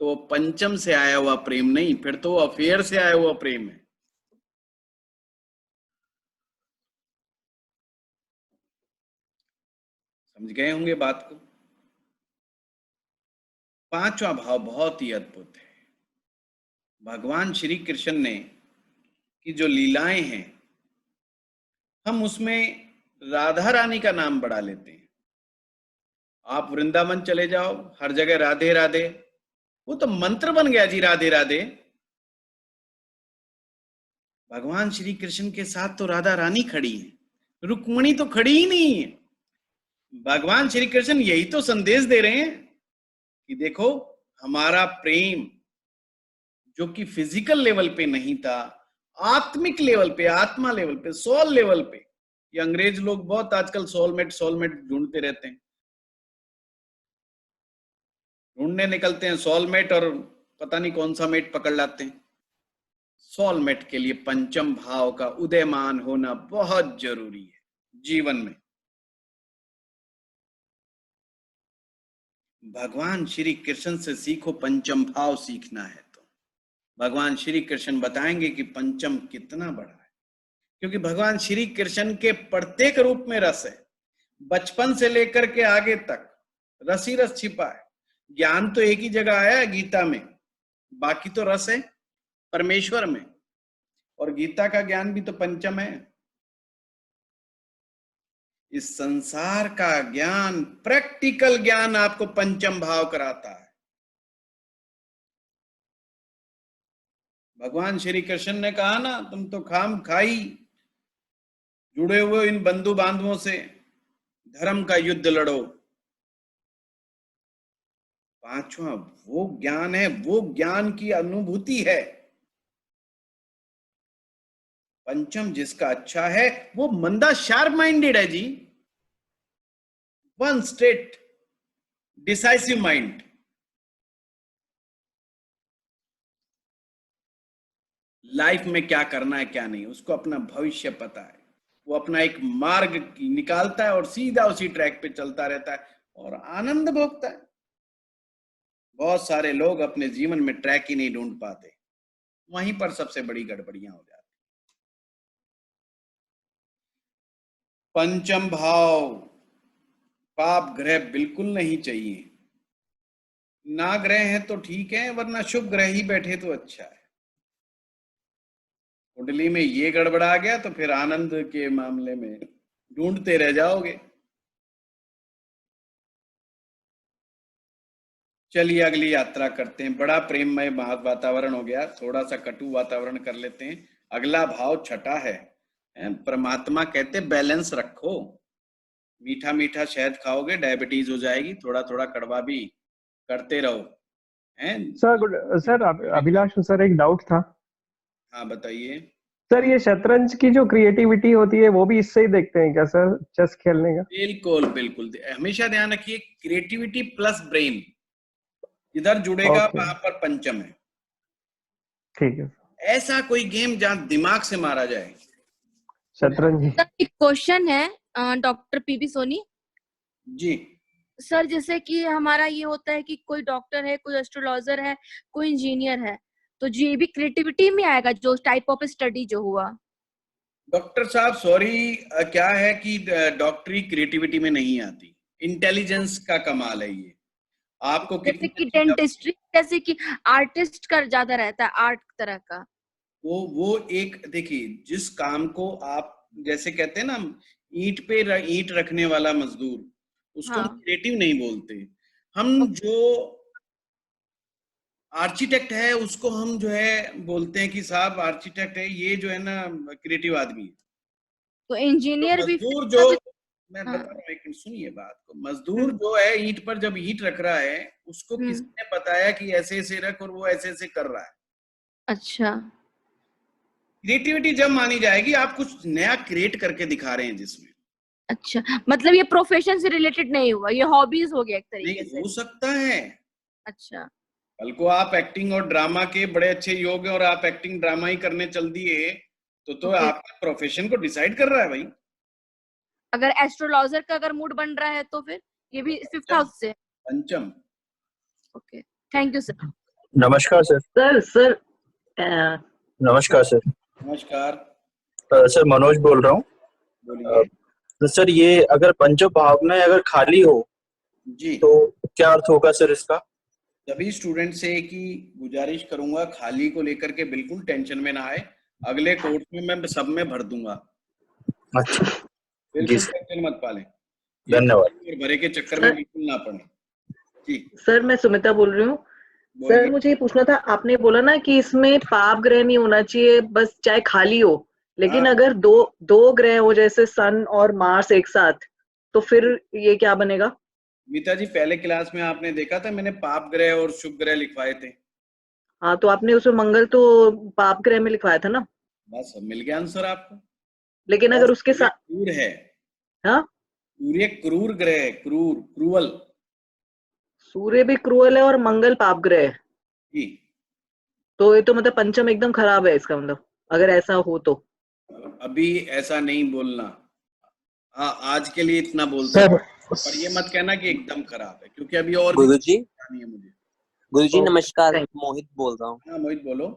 A: तो पंचम से आया हुआ प्रेम नहीं, फिर तो अफेयर से आया हुआ प्रेम है। समझ गए होंगे बात को। पांचवा भाव बहुत ही अद्भुत है। भगवान श्री कृष्ण ने की जो लीलाएं हैं, हम उसमें राधा रानी का नाम बढ़ा लेते हैं। आप वृंदावन चले जाओ, हर जगह राधे राधे, वो तो मंत्र बन गया जी, राधे राधे। भगवान श्री कृष्ण के साथ तो राधा रानी खड़ी है, रुक्मणी तो खड़ी ही नहीं है। भगवान श्री कृष्ण यही तो संदेश दे रहे हैं कि देखो, हमारा प्रेम जो कि फिजिकल लेवल पे नहीं था, आत्मिक लेवल पे, आत्मा लेवल पे, सोल लेवल पे। ये अंग्रेज लोग बहुत आजकल सोलमेट सोलमेट ढूंढते रहते हैं, ढूंढने निकलते हैं सोलमेट और पता नहीं कौन सा मेट पकड़ लाते हैं। सोलमेट के लिए पंचम भाव का उदयमान होना बहुत जरूरी है जीवन में। भगवान श्री कृष्ण से सीखो, पंचम भाव सीखना है तो भगवान श्री कृष्ण बताएंगे कि पंचम कितना बड़ा है। क्योंकि भगवान श्री कृष्ण के प्रत्येक रूप में रस है, बचपन से लेकर के आगे तक रस ही रस छिपा है। ज्ञान तो एक ही जगह आया है, गीता में, बाकी तो रस है परमेश्वर में। और गीता का ज्ञान भी तो पंचम है। इस संसार का ज्ञान, प्रैक्टिकल ज्ञान आपको पंचम भाव कराता है। भगवान श्री कृष्ण ने कहा ना, तुम तो खाम खाई जुड़े हुए इन बंधु बांधवों से धर्म का युद्ध लड़ो। पांचवा वो ज्ञान है, वो ज्ञान की अनुभूति है। पंचम जिसका अच्छा है वो मंदा शार्प माइंडेड है जी, one straight decisive mind. Life में क्या करना है क्या नहीं, उसको अपना भविष्य पता है। वो अपना एक मार्ग निकालता है और सीधा उसी ट्रैक पे चलता रहता है और आनंद भोगता है। बहुत सारे लोग अपने जीवन में ट्रैक ही नहीं ढूंढ पाते। वहीं पर सबसे बड़ी गड़बड़ियां हो जाती। पंचम भाव पाप ग्रह बिल्कुल नहीं चाहिए, ना ग्रह है तो ठीक है, वरना शुभ ग्रह ही बैठे तो अच्छा है। कुंडली में ये गड़बड़ा गया तो फिर आनंद के मामले में ढूंढते रह जाओगे। चलिए अगली यात्रा करते हैं। बड़ा प्रेममय वातावरण हो गया, थोड़ा सा कटु वातावरण कर लेते हैं। अगला भाव छठा है। परमात्मा कहते बैलेंस रखो, मीठा मीठा शहद खाओगे डायबिटीज हो जाएगी, थोड़ा थोड़ा कड़वा भी करते रहो।
C: सर अभिलाष सर, एक डाउट था।
A: हाँ बताइए
C: सर, ये शतरंज की जो क्रिएटिविटी होती है वो भी इससे ही देखते हैं क्या सर, चेस खेलने का?
A: बिल्कुल बिल्कुल, हमेशा ध्यान रखिए क्रिएटिविटी प्लस ब्रेन इधर जुड़ेगा, वहां पर पंचम है।
C: ठीक है।
A: ऐसा कोई गेम जहां दिमाग से मारा जाए,
C: शतरंज।
D: एक क्वेश्चन है doctor PB Soni
A: ji.
D: Sir. जैसे कि हमारा ये होता है कि कोई डॉक्टर है, कोई एस्ट्रोलॉजर है, कोई इंजीनियर है, तो ये भी क्रिएटिविटी में आएगा जो टाइप ऑफ स्टडी जो हुआ?
A: डॉक्टर साहब सॉरी, क्या है कि डॉक्टरी क्रिएटिविटी में नहीं आती, इंटेलिजेंस का कमाल है ये। आपको
D: जैसे कि डेंटिस्ट्री, जैसे कि आर्टिस्ट का ज्यादा रहता है, आर्ट तरह का।
A: वो एक देखिए, जिस काम को आप जैसे कहते हैं ना, ईंट पे ईंट रखने वाला मजदूर, उसको हम क्रिएटिव नहीं बोलते। हम जो आर्किटेक्ट है उसको हम जो है बोलते हैं कि साहब आर्किटेक्ट है, ये जो है ना क्रिएटिव आदमी है।
D: तो इंजीनियर भी
A: मजदूर जो, मैं बता रहा हूँ, एक सुनिए बात को। मजदूर जो है ईंट पर जब ईंट रख रहा है, उसको किसने बताया कि ऐसे ऐसे रख, और वो ऐसे ऐसे कर रहा है।
D: अच्छा,
A: क्रिएटिविटी जब मानी जाएगी आप कुछ नया क्रिएट करके दिखा रहे हैं जिसमें।
D: अच्छा, मतलब ये प्रोफेशन से रिलेटेड नहीं हुआ, ये हॉबीज हो गया एक तरीके से।
A: हो सकता है
D: अच्छा,
A: कल को आप एक्टिंग और ड्रामा के बड़े अच्छे योग हैं और आप एक्टिंग ड्रामा ही करने चल दिए, तो आपके प्रोफेशन को डिसाइड कर रहा है भाई।
D: अगर एस्ट्रोलॉजर का अगर मूड बन रहा है तो फिर ये भी 5th हाउस से।
A: पंचम।
D: Okay, thank you sir.
E: नमस्कार सर।
F: सर
E: नमस्कार सर।
A: नमस्कार
E: सर मनोज बोल रहा हूँ।
A: बोलिए।
E: तो सर ये अगर पंचम भाव में अगर खाली हो
A: जी,
E: तो क्या अर्थ होगा सर इसका?
A: सभी स्टूडेंट से एक ही गुजारिश करूंगा, खाली को लेकर के बिल्कुल टेंशन में ना आए, अगले कोर्स में मैं सब में भर दूंगा।
E: अच्छा,
A: बिल्कुल टेंशन मत पालें,
E: धन्यवाद।
A: भरे के चक्कर में बिल्कुल ना पड़े। जी
F: सर, मैं सुमिता बोल रही हूँ। सर मुझे ये पूछना था, आपने बोला ना कि इसमें पाप ग्रह नहीं होना चाहिए, बस चाहे खाली हो, लेकिन अगर दो ग्रह हो जैसे सन और मार्स एक साथ, तो फिर ये क्या बनेगा?
A: मीता जी, पहले क्लास में आपने देखा था मैंने पाप ग्रह और शुभ ग्रह लिखवाए थे।
F: हाँ, तो आपने उसमें मंगल तो पाप ग्रह में लिखवाया था ना।
A: बस मिल गया आंसर आपको।
F: लेकिन अगर उसके साथ
A: क्रूर है,
F: हाँ,
A: सूर्य क्रूर ग्रह है, क्रूअल।
F: सूर्य भी क्रूअल है और मंगल पाप ग्रह है
A: जी,
F: तो ये तो मतलब पंचम एकदम खराब है इसका मतलब, अगर ऐसा हो तो।
A: अभी ऐसा नहीं बोलना। हाँ, आज के लिए इतना बोलते हैं, पर ये मत कहना कि एकदम खराब है, क्योंकि अभी और
G: गुरुजी
A: है मुझे।
G: गुरुजी नमस्कार, मोहित बोल रहा हूँ।
A: हाँ मोहित बोलो।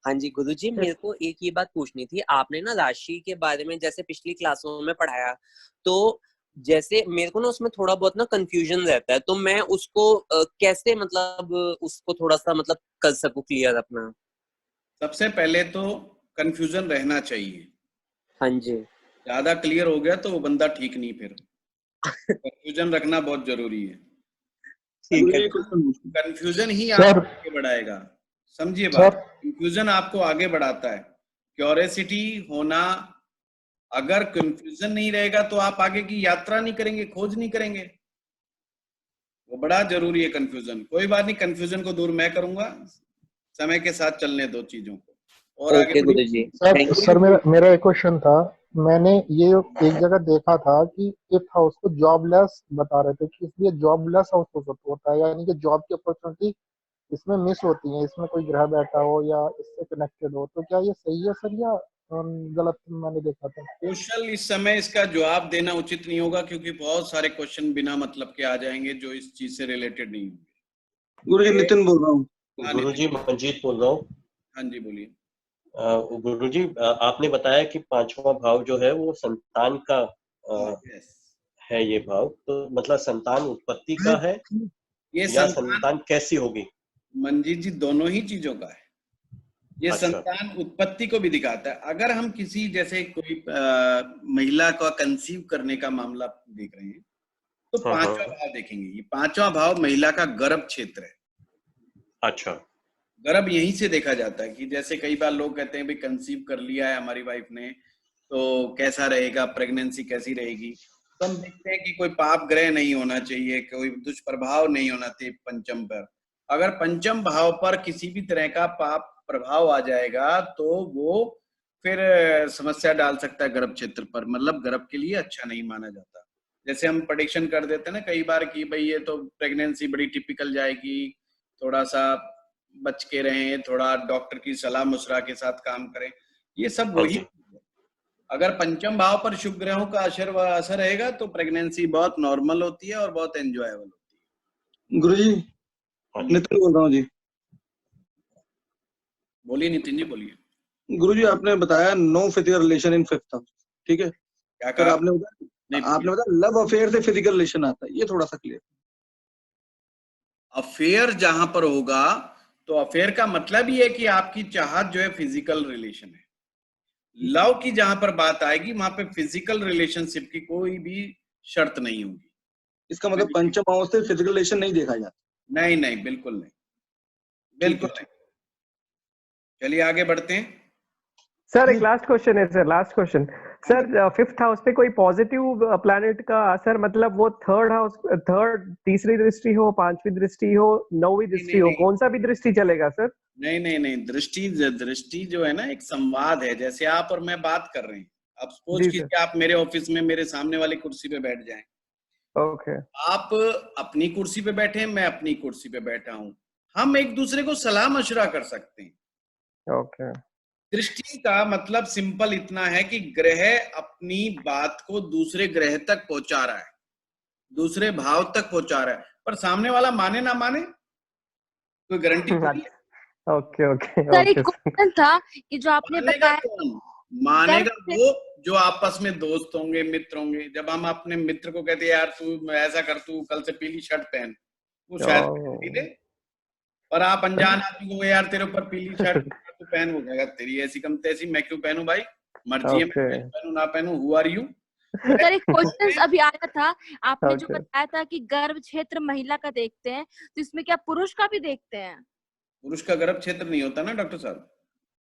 G: हाँ जी गुरुजी, मेरे को एक ये बात पूछनी थी। आपने ना राशि के बारे में जैसे पिछली क्लासों में पढ़ाया, तो जैसे मेरे को ना उसमें थोड़ा बहुत ना कंफ्यूजन रहता है, तो मैं उसको कैसे मतलब उसको थोड़ा सा मतलब कर सकूं क्लियर अपना।
A: सबसे पहले तो कंफ्यूजन रहना चाहिए।
G: हाँ जी,
A: ज्यादा क्लियर हो गया तो वो बंदा ठीक नहीं, फिर कंफ्यूजन रखना बहुत जरूरी है।
G: ठीक है।
A: कंफ्यूजन ही आपको आगे बढ़ाएगा, समझिए बात। कंफ्यूजन आपको आगे बढ़ाता है। क्यूरियोसिटी होना, अगर कंफ्यूजन नहीं रहेगा तो आप आगे की यात्रा नहीं करेंगे, खोज नहीं करेंगे। वो बड़ा जरूरी है कंफ्यूजन। कोई बात नहीं, कंफ्यूजन को दूर मैं करूंगा, समय के साथ चलने दो चीजों को, और आगे
G: गुरुजी।
C: सर मेरा एक क्वेश्चन था। मैंने ये एक जगह देखा था कि 5th हाउस को जॉबलेस बता रहे थे कि इसलिए जॉबलेस हाउस होता है, यानी कि जॉब की अपॉर्चुनिटी इसमें मिस होती है, इसमें कोई ग्रह बैठा हो या इससे कनेक्टेड हो। तो क्या ये सही है सर या गलत मैंने देखा था?
A: क्वेश्चन इस समय इसका जवाब देना उचित नहीं होगा, क्योंकि बहुत सारे क्वेश्चन बिना मतलब के आ जाएंगे जो इस चीज से रिलेटेड नहीं होंगे।
H: गुरुजी नितिन बोल रहा हूँ।
A: हाँ,
H: गुरुजी मंजीत बोल रहा हूँ।
A: हाँ जी बोलिए।
H: गुरुजी, आपने बताया कि पांचवा भाव जो है वो संतान का
A: यस,
H: है ये भाव, तो मतलब संतान उत्पत्ति का है
A: ये
H: या
A: संतान
H: संतान कैसी होगी?
A: मंजीत जी दोनों ही चीजों का है। ये
H: अच्छा।
A: संतान उत्पत्ति को भी दिखाता है। अगर हम किसी जैसे कोई महिला का कंसीव करने का मामला देख रहे हैं तो
H: हाँ,
A: पांचवा
H: हाँ।
A: भाव देखेंगे। ये पांचवा भाव महिला का गर्भ क्षेत्र है।
H: अच्छा।
A: गर्भ यहीं से देखा जाता है कि जैसे कई बार लोग कहते हैं भाई कंसीव कर लिया है हमारी वाइफ ने, तो कैसा रहेगा, प्रेगनेंसी कैसी रहेगी। तो हम देखते हैं कि कोई पाप ग्रह नहीं होना चाहिए, कोई दुष्प्रभाव नहीं होना चाहिए पंचम पर। अगर पंचम भाव पर किसी भी तरह का पाप प्रभाव आ जाएगा तो वो फिर समस्या डाल सकता है गर्भ क्षेत्र पर, मतलब गर्भ के लिए अच्छा नहीं माना जाता। जैसे हम प्रेडिक्शन कर देते हैं ना कई बार कि भाई ये तो प्रेगनेंसी बड़ी टिपिकल जाएगी, थोड़ा सा बच के रहें, थोड़ा डॉक्टर की सलाह मुशरा के साथ काम करें, ये सब
H: हाँ
A: वही
H: जी।
A: अगर पंचम भाव पर शुभ ग्रहों का असर रहेगा तो प्रेगनेंसी बहुत नॉर्मल होती है और बहुत एंजॉयबल होती है।
I: गुरुजी,
H: हाँ जी।
I: नितिन बोल रहा हूँ जी।
A: बोलिए नितिन जी, बोलिए।
I: गुरुजी, आपने बताया no physical relation in fifth house, ठीक है?
A: क्या
I: फिर
A: कहा?
I: आपने बताया लव अफेयर से फिजिकल रिलेशन आता है, ये थोड़ा सा क्लियर।
A: अफेयर जहां पर होगा तो अफेयर का मतलब ही है कि आपकी चाहत जो है फिजिकल रिलेशन है। लव की जहां पर बात आएगी वहां पे फिजिकल रिलेशनशिप की कोई भी शर्त नहीं होगी।
I: इसका मतलब पंचम भाव से फिजिकल रिलेशन नहीं देखा जाता?
A: नहीं नहीं, बिल्कुल नहीं, बिल्कुल नहीं। चलिए आगे बढ़ते हैं।
J: सर एक लास्ट क्वेश्चन है sir, last question sir. Fifth house पे कोई पॉजिटिव प्लैनेट का असर, मतलब वो थर्ड हाउस, थर्ड तीसरी दृष्टि हो, पांचवी दृष्टि हो, नौवीं दृष्टि हो, कौन सा भी दृष्टि चलेगा सर?
A: नहीं नहीं नहीं, दृष्टि जो है ना एक संवाद है। जैसे आप और मैं बात कर रहे हैं, अब सपोज कीजिए आप मेरे ऑफिस में मेरे सामने वाली कुर्सी पे बैठ जाएं।
J: ओके।
A: आप अपनी कुर्सी पे बैठे हैं, मैं अपनी कुर्सी पे बैठा हूं, हम एक दूसरे को सलाह मशवरा कर सकते हैं।
J: ओके।
A: दृष्टि का मतलब सिंपल इतना है कि ग्रह अपनी बात को दूसरे ग्रह तक पहुंचा रहा है, दूसरे भाव तक पहुंचा रहा है, पर सामने वाला माने ना माने कोई गारंटी नहीं है।
J: Okay okay.
D: सर एक क्वेश्चन था कि जो आपने बताया,
A: कौन मानेगा? वो जो आपस में दोस्त होंगे, मित्र होंगे। जब हम अपने मित्र को कहते हैं यार तू ऐसा कर, तू कल से पीली शर्ट पहन, वो शायद गारंटी दे। पर आप अनजान आदमी को यार तेरे ऊपर पीली शर्ट तू पहन, हो जाएगा तेरी ऐसी कम तैसी, मैं क्यों पहनूं भाई, मर्जी है, मैं पहनूं ना पहनूं, हु आर यू।
D: सर एक क्वेश्चन अभी आया था, आपने जो बताया था कि गर्भ क्षेत्र महिला का देखते हैं, तो इसमें क्या पुरुष का भी देखते हैं?
A: पुरुष का गर्भ क्षेत्र नहीं होता ना डॉक्टर साहब।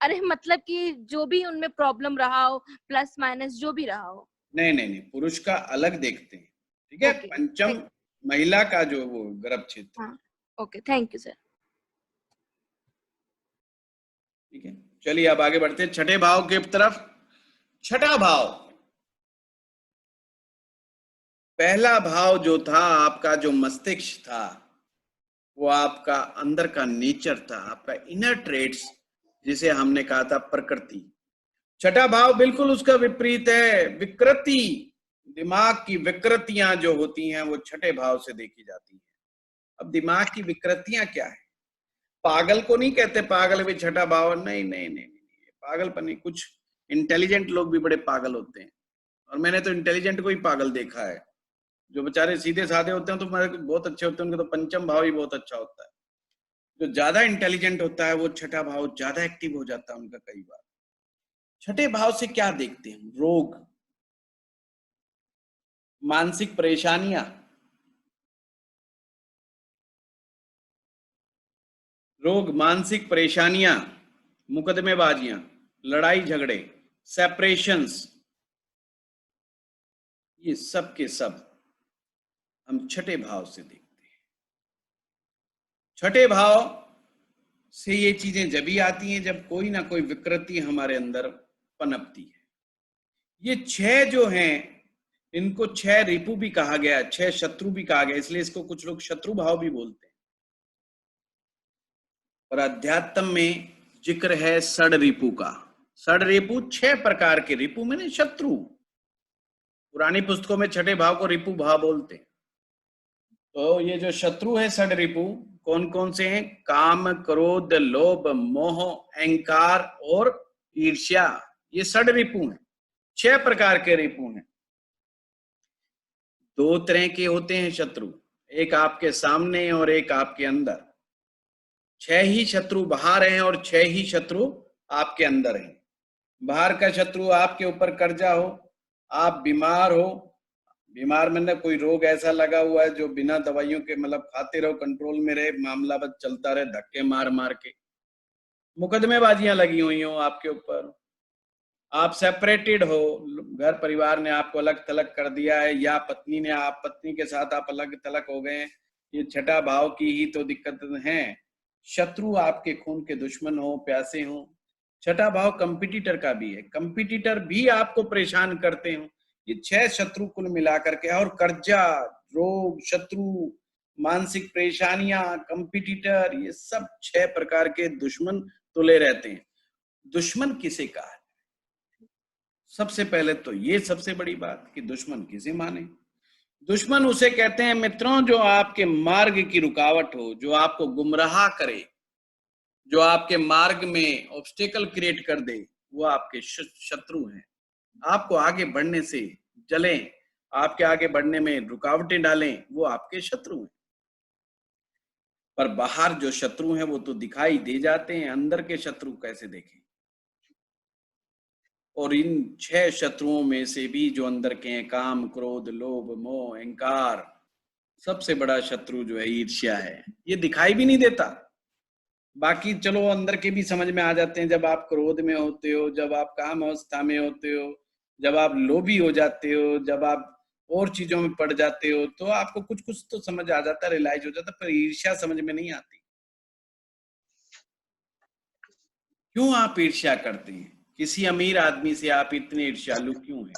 D: अरे मतलब कि जो भी उनमें प्रॉब्लम रहा हो, प्लस माइनस जो भी रहा हो।
A: नहीं नहीं नहीं, पुरुष का अलग देखते हैं, ठीक है। पंचम महिला का जो वो गर्भ क्षेत्र।
D: हाँ, ओके, थैंक यू सर।
A: ठीक है, चलिए अब आगे बढ़ते हैं छठे भाव के तरफ। छठा भाव, पहला भाव जो था आपका, जो मस्तिष्क था, वो आपका अंदर का नेचर था, आपका इनर ट्रेड्स, जिसे हमने कहा था प्रकृति। छठा भाव बिल्कुल उसका विपरीत है, विकृति। दिमाग की विकृतियां जो होती हैं वो छठे भाव से देखी जाती हैं। अब दिमाग की विकृतियां क्या है? पागल को नहीं कहते पागल भी छठा भाव, नहीं नहीं नहीं, पागलपन नहीं। कुछ इंटेलिजेंट लोग भी बड़े पागल होते हैं, और मैंने तो इंटेलिजेंट को ही पागल देखा है। जो बेचारे सीधे साधे होते हैं तो मेरे बहुत अच्छे होते हैं, उनके तो पंचम भाव ही बहुत अच्छा होता है। जो ज्यादा इंटेलिजेंट होता है वो छठा भाव ज्यादा एक्टिव हो जाता है उनका कई बार। छठे भाव से क्या देखते हैं? रोग, मानसिक परेशानियां, रोग, मानसिक परेशानियां, मुकदमेबाजियां, लड़ाई झगड़े, सेपरेशंस, ये सब के सब हम छठे भाव से देखते हैं। छठे भाव से ये चीजें जब ही आती हैं जब कोई ना कोई विकृति हमारे अंदर पनपती है। ये छह जो हैं, इनको छह रिपु भी कहा गया, छह शत्रु भी कहा गया, इसलिए इसको कुछ लोग शत्रु भाव भी बोलते हैं। और अध्यात्म में जिक्र है षड रिपु का। षड रिपु, छह प्रकार के रिपु में शत्रु। पुरानी पुस्तकों में छठे भाव को रिपु भाव बोलते हैं। तो ये जो शत्रु है षड रिपु, कौन कौन से हैं? काम, क्रोध, लोभ, मोह, अहंकार और ईर्ष्या। ये षड रिपु हैं, 6 प्रकार के रिपु हैं। 2 तरह के होते हैं शत्रु, एक आपके सामने और एक आपके अंदर। 6 ही शत्रु बाहर हैं और 6 ही शत्रु आपके अंदर हैं। बाहर का शत्रु आपके ऊपर कर्जा हो, आप बीमार हो, बीमार में ना कोई रोग ऐसा लगा हुआ है जो बिना दवाइयों के मतलब खाते रहो, कंट्रोल में रहे, मामला बस चलता रहे, धक्के मार मार के, मुकदमेबाजियां लगी हुई हो आपके ऊपर, आप सेपरेटेड हो, घर परिवार ने आपको अलग थलग कर दिया है, या पत्नी ने आप पत्नी के साथ आप अलग थलग हो गए, ये 6ठा भाव की ही तो दिक्कत है। शत्रु आपके खून के दुश्मन हो, प्यासे हो। 6ठा भाव कंपटीटर का भी है, कंपटीटर भी आपको परेशान करते हो। ये 6 शत्रु कुल मिलाकर के, और कर्जा, रोग, शत्रु, मानसिक परेशानियां, कंपटीटर, ये सब 6 प्रकार के दुश्मन तुले रहते हैं। दुश्मन किसे कहा? सबसे पहले तो ये सबसे बड़ी बात कि दुश्मन किसे माने। दुश्मन उसे कहते हैं मित्रों जो आपके मार्ग की रुकावट हो, जो आपको गुमराह करे, जो आपके मार्ग में ऑब्स्टेकल क्रिएट कर दे, वो आपके शत्रु हैं। आपको आगे बढ़ने से जलें, आपके आगे बढ़ने में रुकावटें डालें, वो आपके शत्रु हैं। पर बाहर जो शत्रु हैं वो तो दिखाई दे जाते हैं, अंदर के शत्रु कैसे देखें? और इन 6 शत्रुओं में से भी जो अंदर के हैं, काम, क्रोध, लोभ, मोह, अहंकार, सबसे बड़ा शत्रु जो है ईर्ष्या है। ये दिखाई भी नहीं देता, बाकी चलो अंदर के भी समझ में आ जाते हैं। जब आप क्रोध में होते हो, जब आप काम अवस्था में होते हो, जब आप लोभी हो जाते हो, जब आप और चीजों में पड़ जाते हो, तो आपको कुछ कुछ तो समझ आ जाता है, रियलाइज हो जाता है, पर ईर्ष्या समझ में नहीं आती। क्यों आप ईर्ष्या करते हैं? किसी अमीर आदमी से आप इतने ईर्ष्यालु क्यों हैं?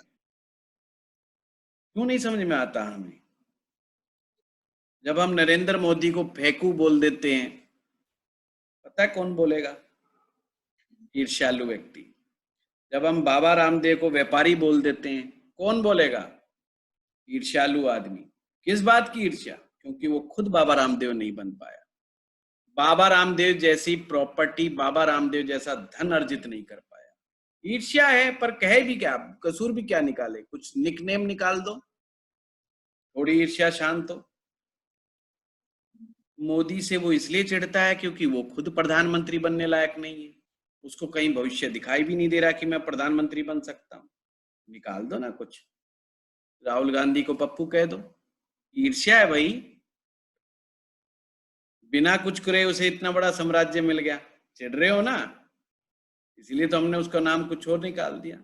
A: क्यों नहीं समझ में आता हमें? जब हम नरेंद्र मोदी को फेंकू बोल देते हैं, पता है कौन बोलेगा? ईर्ष्यालु व्यक्ति। जब हम बाबा रामदेव को व्यापारी बोल देते हैं, कौन बोलेगा? ईर्ष्यालु आदमी। किस बात की ईर्ष्या? क्योंकि वो खुद बाबा रामदेव नहीं बन पाया, बाबा रामदेव जैसी प्रॉपर्टी, बाबा रामदेव जैसा धन अर्जित नहीं कर पाया। ईर्ष्या है, पर कहे भी क्या, कसूर भी क्या निकाले? कुछ निकनेम निकाल दो, थोड़ी ईर्ष्या शांत हो। मोदी से वो इसलिए चिढ़ता है क्योंकि वो खुद प्रधानमंत्री बनने लायक नहीं है, उसको कहीं भविष्य दिखाई भी नहीं दे रहा कि मैं प्रधानमंत्री बन सकता हूँ। निकाल दो ना कुछ, राहुल गांधी को पप्पू कह दो। ईर्ष्या है भाई, बिना कुछ करे उसे इतना बड़ा साम्राज्य मिल गया, चिढ़ रहे हो ना, इसलिए तो हमने उसका नाम कुछ और निकाल दिया।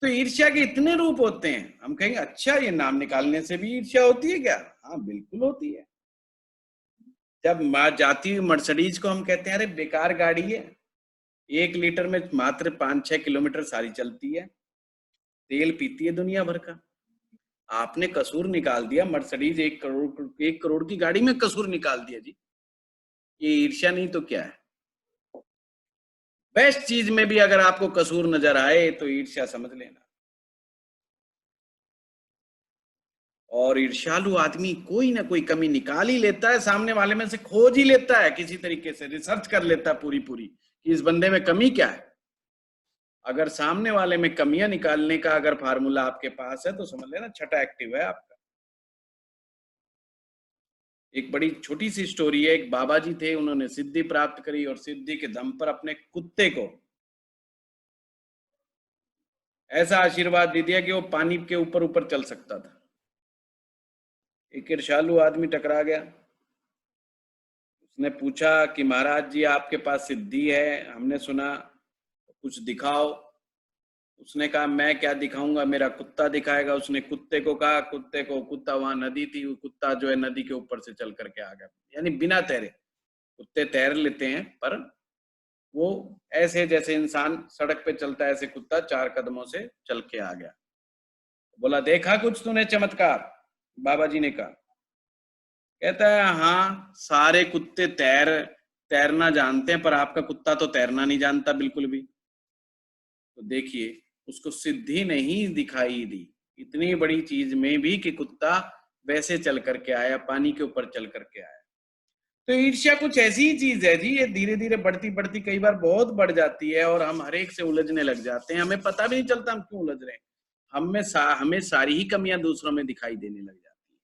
A: तो ईर्ष्या के इतने रूप होते हैं। हम कहेंगे अच्छा ये नाम निकालने से भी ईर्ष्या होती है क्या? हाँ बिल्कुल होती है। जब जाती हुई मर्सिडीज को हम कहते हैं अरे बेकार गाड़ी है, 1 लीटर में मात्र 5-6 किलोमीटर सारी चलती है, तेल पीती है दुनिया भर का। आपने कसूर निकाल दिया, मर्सिडीज 1 करोड़ की गाड़ी में कसूर निकाल दिया जी। ये ईर्ष्या नहीं तो क्या है? बेस्ट चीज में भी अगर आपको कसूर नजर आए तो ईर्ष्या समझ लेना। और ईर्ष्यालु आदमी कोई ना कोई कमी निकाल ही लेता है, सामने वाले में से खोज ही लेता है, किसी तरीके से रिसर्च कर लेता है पूरी कि इस बंदे में कमी क्या है। अगर सामने वाले में कमियां निकालने का अगर फार्मूला आपके पास है तो समझ लेना 6ठा एक्टिव है आपका। एक बड़ी छोटी सी स्टोरी है। एक बाबा जी थे, उन्होंने सिद्धि प्राप्त करी और सिद्धि के दम पर अपने कुत्ते को ऐसा आशीर्वाद दे दिया कि वो पानी के ऊपर ऊपर चल सकता था। एक ईर्ष्यालु आदमी टकरा गया, उसने पूछा कि महाराज जी आपके पास सिद्धि है, हमने सुना, कुछ दिखाओ। उसने कहा मैं क्या दिखाऊंगा, मेरा कुत्ता दिखाएगा। उसने कुत्ते को कहा, कुत्ता वहां नदी थी, वो कुत्ता जो है नदी के ऊपर से चल करके आ गया, यानी बिना तैरे। कुत्ते तैर लेते हैं पर वो ऐसे जैसे इंसान सड़क पे चलता है ऐसे कुत्ता 4 कदमों से चल के आ गया। बोला देखा कुछ तूने चमत्कार? बाबा जी ने कहा, कहता है हाँ सारे कुत्ते तैरना जानते हैं पर आपका कुत्ता तो तैरना नहीं जानता बिल्कुल भी। तो देखिए उसको सिद्धि नहीं दिखाई दी इतनी बड़ी चीज में भी कि कुत्ता वैसे चल करके आया, पानी के ऊपर चल करके आया। तो ईर्ष्या कुछ ऐसी ही चीज है जी, ये धीरे धीरे बढ़ती बढ़ती कई बार बहुत बढ़ जाती है और हम हर एक से उलझने लग जाते हैं, हमें पता भी नहीं चलता हम क्यों उलझ रहे हैं। हमें सारी ही कमियां दूसरों में दिखाई देने लग जाती है।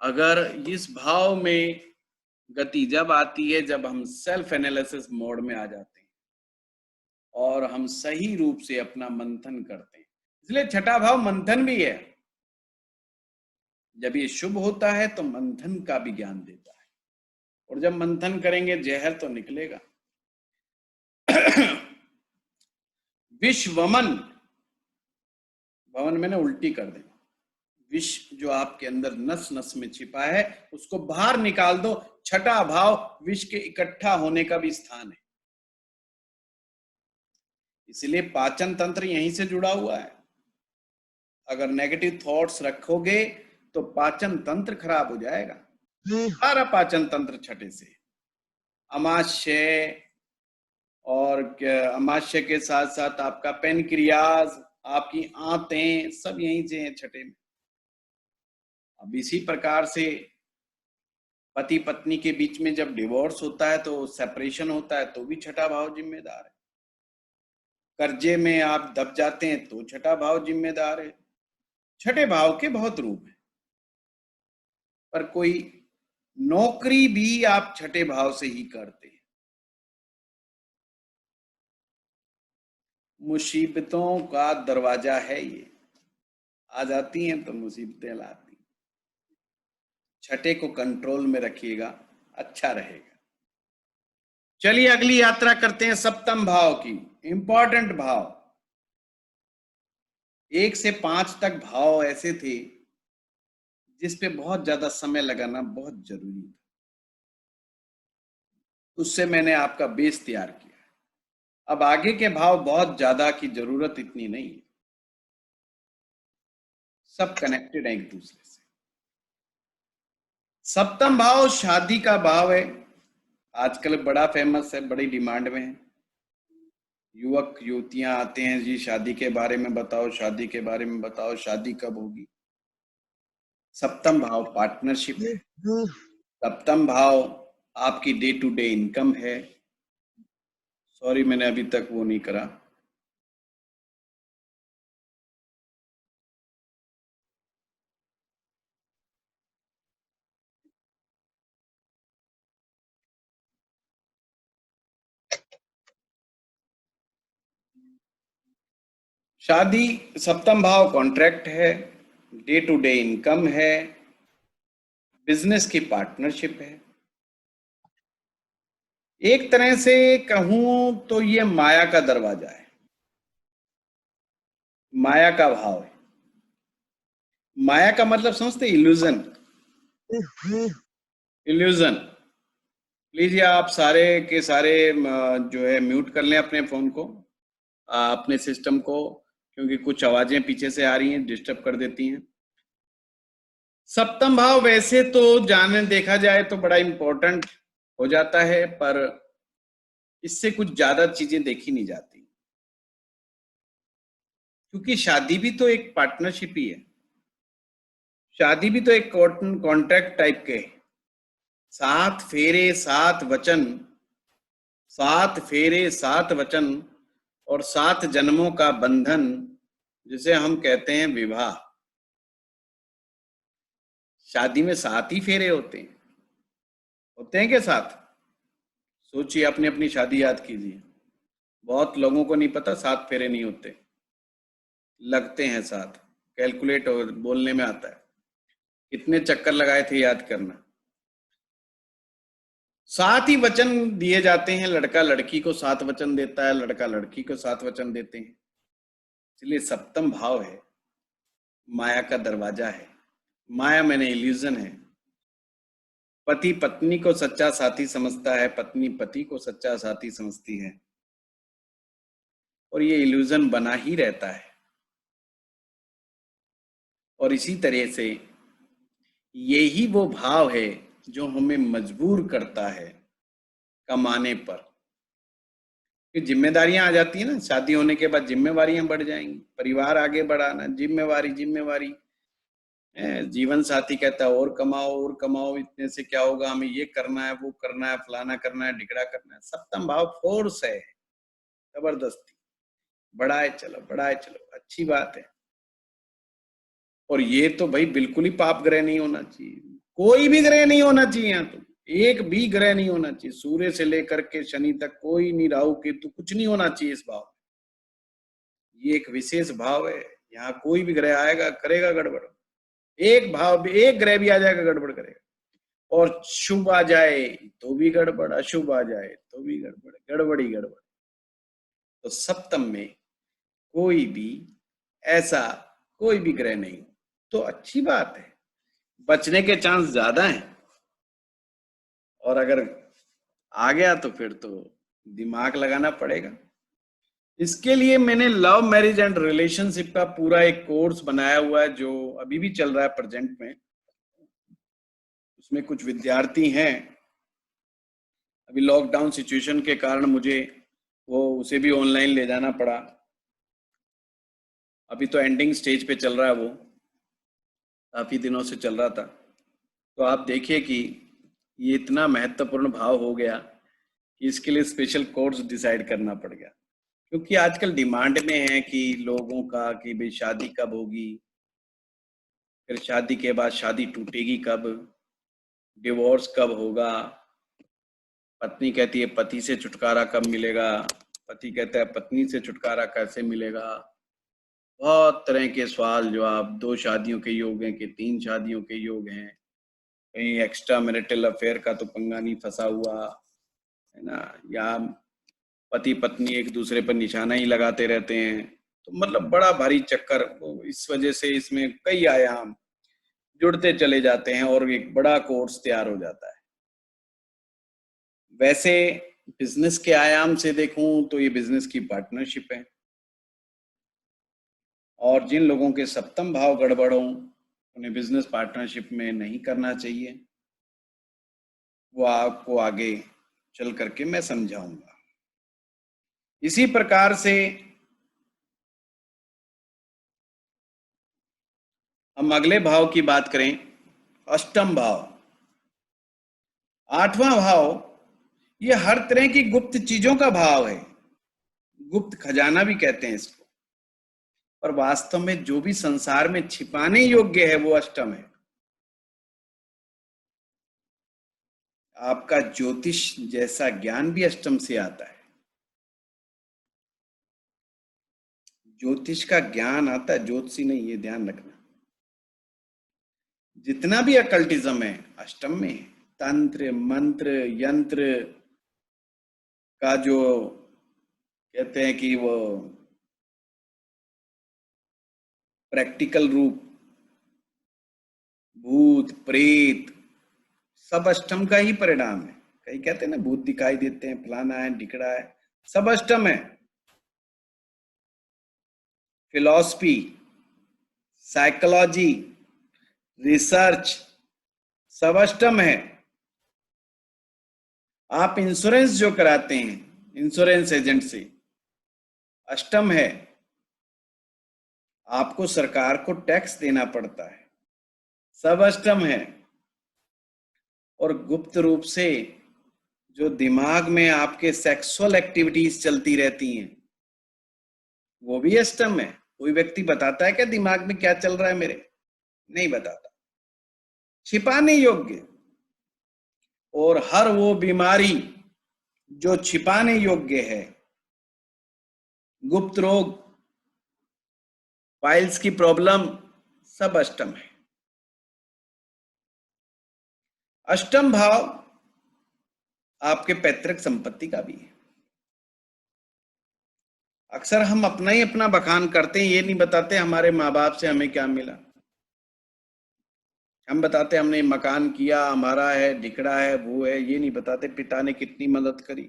A: अगर इस भाव में गति जब आती है जब हम सेल्फ एनालिसिस मोड में आ जाते हैं और हम सही रूप से अपना मंथन करते हैं। इसलिए छठा भाव मंथन भी है। जब ये शुभ होता है तो मंथन का भी ज्ञान देता है, और जब मंथन करेंगे जहर तो निकलेगा। विश्वमन, भवन मैंने उल्टी कर देना, विष जो आपके अंदर नस नस में छिपा है उसको बाहर निकाल दो। छठा भाव विष के इकट्ठा होने का भी स्थान है, इसलिए पाचन तंत्र यहीं से जुड़ा हुआ है। अगर नेगेटिव थॉट्स रखोगे तो पाचन तंत्र खराब हो जाएगा। सारा पाचन तंत्र छठे से, अमाशय और अमाशय के साथ साथ आपका पेनक्रियाज, आपकी आंतें, सब यहीं से हैं छठे में। अब इसी प्रकार से पति पत्नी के बीच में जब डिवोर्स होता है तो सेपरेशन होता है तो भी छठा भाव जिम्मेदार है। कर्जे में आप दब जाते हैं तो छठा भाव जिम्मेदार है। छठे भाव के बहुत रूप हैं, पर कोई नौकरी भी आप छठे भाव से ही करते हैं। मुसीबतों का दरवाजा है ये, आ जाती हैं तो मुसीबतें लाती। छठे को कंट्रोल में रखिएगा, अच्छा रहेगा। चलिए अगली यात्रा करते हैं सप्तम भाव की। इंपॉर्टेंट भाव, 1 से 5 तक भाव ऐसे थे जिसपे बहुत ज्यादा समय लगाना बहुत जरूरी था। उससे मैंने आपका बेस तैयार किया। अब आगे के भाव बहुत ज्यादा की जरूरत इतनी नहीं है, सब कनेक्टेड है एक दूसरे से। सप्तम भाव शादी का भाव है, आजकल बड़ा फेमस है, बड़ी डिमांड में है। युवक युवतियां आते हैं, जी शादी के बारे में बताओ, शादी के बारे में बताओ, शादी कब होगी। सप्तम भाव पार्टनरशिप है, सप्तम भाव आपकी डे टू डे इनकम है। सॉरी मैंने अभी तक वो नहीं करा। शादी सप्तम भाव कॉन्ट्रैक्ट है, डे टू डे इनकम है, बिजनेस की पार्टनरशिप है। एक तरह से कहूं तो ये माया का दरवाजा है, माया का भाव है। माया का मतलब समझते, इल्यूजन। इल्यूजन। लीजिए आप सारे के सारे जो है म्यूट कर लें अपने फोन को, अपने सिस्टम को, क्योंकि कुछ आवाजें पीछे से आ रही हैं, डिस्टर्ब कर देती हैं। सप्तम भाव वैसे तो जाने देखा जाए तो बड़ा इंपॉर्टेंट हो जाता है, पर इससे कुछ ज्यादा चीजें देखी नहीं जाती, क्योंकि शादी भी तो एक पार्टनरशिप ही है। शादी भी तो एक कॉन्ट्रैक्ट टाइप के, 7 फेरे 7 वचन, 7 फेरे 7 वचन और 7 जन्मों का बंधन, जिसे हम कहते हैं विवाह। शादी में 7 ही फेरे होते हैं क्या 7? सोचिए, अपनी अपनी शादी याद कीजिए। बहुत लोगों को नहीं पता 7 फेरे नहीं होते, लगते हैं 7। कैलकुलेट और बोलने में आता है। कितने चक्कर लगाए थे याद करना। 7 ही वचन दिए जाते हैं। लड़का लड़की को 7 वचन देता है, लड़का लड़की को 7 वचन देते हैं। इसलिए सप्तम भाव है, माया का दरवाजा है। माया मैंने इल्यूजन है। पति पत्नी को सच्चा साथी समझता है, पत्नी पति को सच्चा साथी समझती है, और ये इल्यूजन बना ही रहता है। और इसी तरह से यही वो भाव है जो हमें मजबूर करता है कमाने पर। कि जिम्मेदारियां आ जाती है ना, शादी होने के बाद जिम्मेवारियां बढ़ जाएंगी, परिवार आगे बढ़ाना, जिम्मेवारी जिम्मेवारी। जीवन साथी कहता है और कमाओ, इतने से क्या होगा, हमें ये करना है, वो करना है, फलाना करना है, ढिकड़ा करना है। सप्तम भाव फोर्स है, जबरदस्ती, बढ़ाए चलो, अच्छी बात है। और ये तो भाई बिल्कुल ही पाप ग्रह नहीं होना चाहिए, कोई भी ग्रह नहीं होना चाहिए यहाँ, तो एक भी ग्रह नहीं होना चाहिए, सूर्य से लेकर के शनि तक कोई नहीं, राहु केतु कुछ नहीं होना चाहिए इस भाव में। ये एक विशेष भाव है, यहाँ कोई भी ग्रह आएगा करेगा गड़बड़, एक भाव भी, एक ग्रह भी आ जाएगा गड़बड़ करेगा। और शुभ आ जाए तो भी गड़बड़, अशुभ आ जाए तो भी गड़बड़, गड़बड़ ही गड़बड़। तो सप्तम में कोई भी ऐसा कोई भी ग्रह नहीं, तो अच्छी बात है, बचने के चांस ज्यादा हैं। और अगर आ गया तो फिर तो दिमाग लगाना पड़ेगा। इसके लिए मैंने लव मैरिज एंड रिलेशनशिप का पूरा एक कोर्स बनाया हुआ है, जो अभी भी चल रहा है प्रेजेंट में। उसमें कुछ विद्यार्थी हैं, अभी लॉकडाउन सिचुएशन के कारण मुझे वो उसे भी ऑनलाइन ले जाना पड़ा। अभी तो एंडिंग स्टेज पे चल रहा है, वो काफी दिनों से चल रहा था। तो आप देखिए कि ये इतना महत्वपूर्ण भाव हो गया कि इसके लिए स्पेशल कोर्स डिसाइड करना पड़ गया, क्योंकि आजकल डिमांड में है कि लोगों का कि भाई शादी कब होगी, फिर शादी के बाद शादी टूटेगी कब, डिवोर्स कब होगा, पत्नी कहती है पति से छुटकारा कब मिलेगा, पति कहता है पत्नी से छुटकारा कैसे मिलेगा। बहुत तरह के सवाल जवाब, 2 शादियों के योग हैं कि 3 शादियों के योग हैं, कहीं एक्स्ट्रा मैरिटल अफेयर का तो पंगा नहीं फंसा हुआ है ना, या पति पत्नी एक दूसरे पर निशाना ही लगाते रहते हैं। तो मतलब बड़ा भारी चक्कर, इस वजह से इसमें कई आयाम जुड़ते चले जाते हैं और एक बड़ा कोर्स तैयार हो जाता है। वैसे बिजनेस के आयाम से देखूं तो ये बिजनेस की पार्टनरशिप है, और जिन लोगों के सप्तम भाव गड़बड़ हों उन्हें बिजनेस पार्टनरशिप में नहीं करना चाहिए। वो आपको आगे चल करके मैं समझाऊंगा। इसी प्रकार से हम अगले भाव की बात करें, अष्टम भाव। 8वां भाव ये हर तरह की गुप्त चीजों का भाव है, गुप्त खजाना भी कहते हैं इसको। और वास्तव में जो भी संसार में छिपाने योग्य है वो अष्टम है। आपका ज्योतिष जैसा ज्ञान भी अष्टम से आता है, ज्योतिष का ज्ञान आता है, ज्योतिषी नहीं, ये ध्यान रखना। जितना भी अकल्टिज्म है अष्टम में, तंत्र मंत्र यंत्र का जो कहते हैं कि वो प्रैक्टिकल रूप, भूत प्रेत, सब अष्टम का ही परिणाम है। कई कहते हैं ना भूत दिखाई देते हैं, फलाना है ढिकड़ा है, सब अष्टम है। फिलॉसफी, साइकोलॉजी, रिसर्च, सब अष्टम है। आप इंश्योरेंस जो कराते हैं इंश्योरेंस एजेंट से, अष्टम है। आपको सरकार को टैक्स देना पड़ता है, सब अष्टम है। और गुप्त रूप से जो दिमाग में आपके सेक्सुअल एक्टिविटीज चलती रहती हैं वो भी अष्टम है। कोई व्यक्ति बताता है क्या दिमाग में क्या चल रहा है मेरे? नहीं बताता, छिपाने योग्य। और हर वो बीमारी जो छिपाने योग्य है, गुप्त रोग, फाइल्स की प्रॉब्लम, सब अष्टम है। अष्टम भाव आपके पैतृक संपत्ति का भी है। अक्सर हम अपना ही अपना बखान करते हैं, ये नहीं बताते हमारे माँ बाप से हमें क्या मिला। हम बताते हमने मकान किया, हमारा है, ढिकड़ा है, वो है, ये नहीं बताते पिता ने कितनी मदद करी।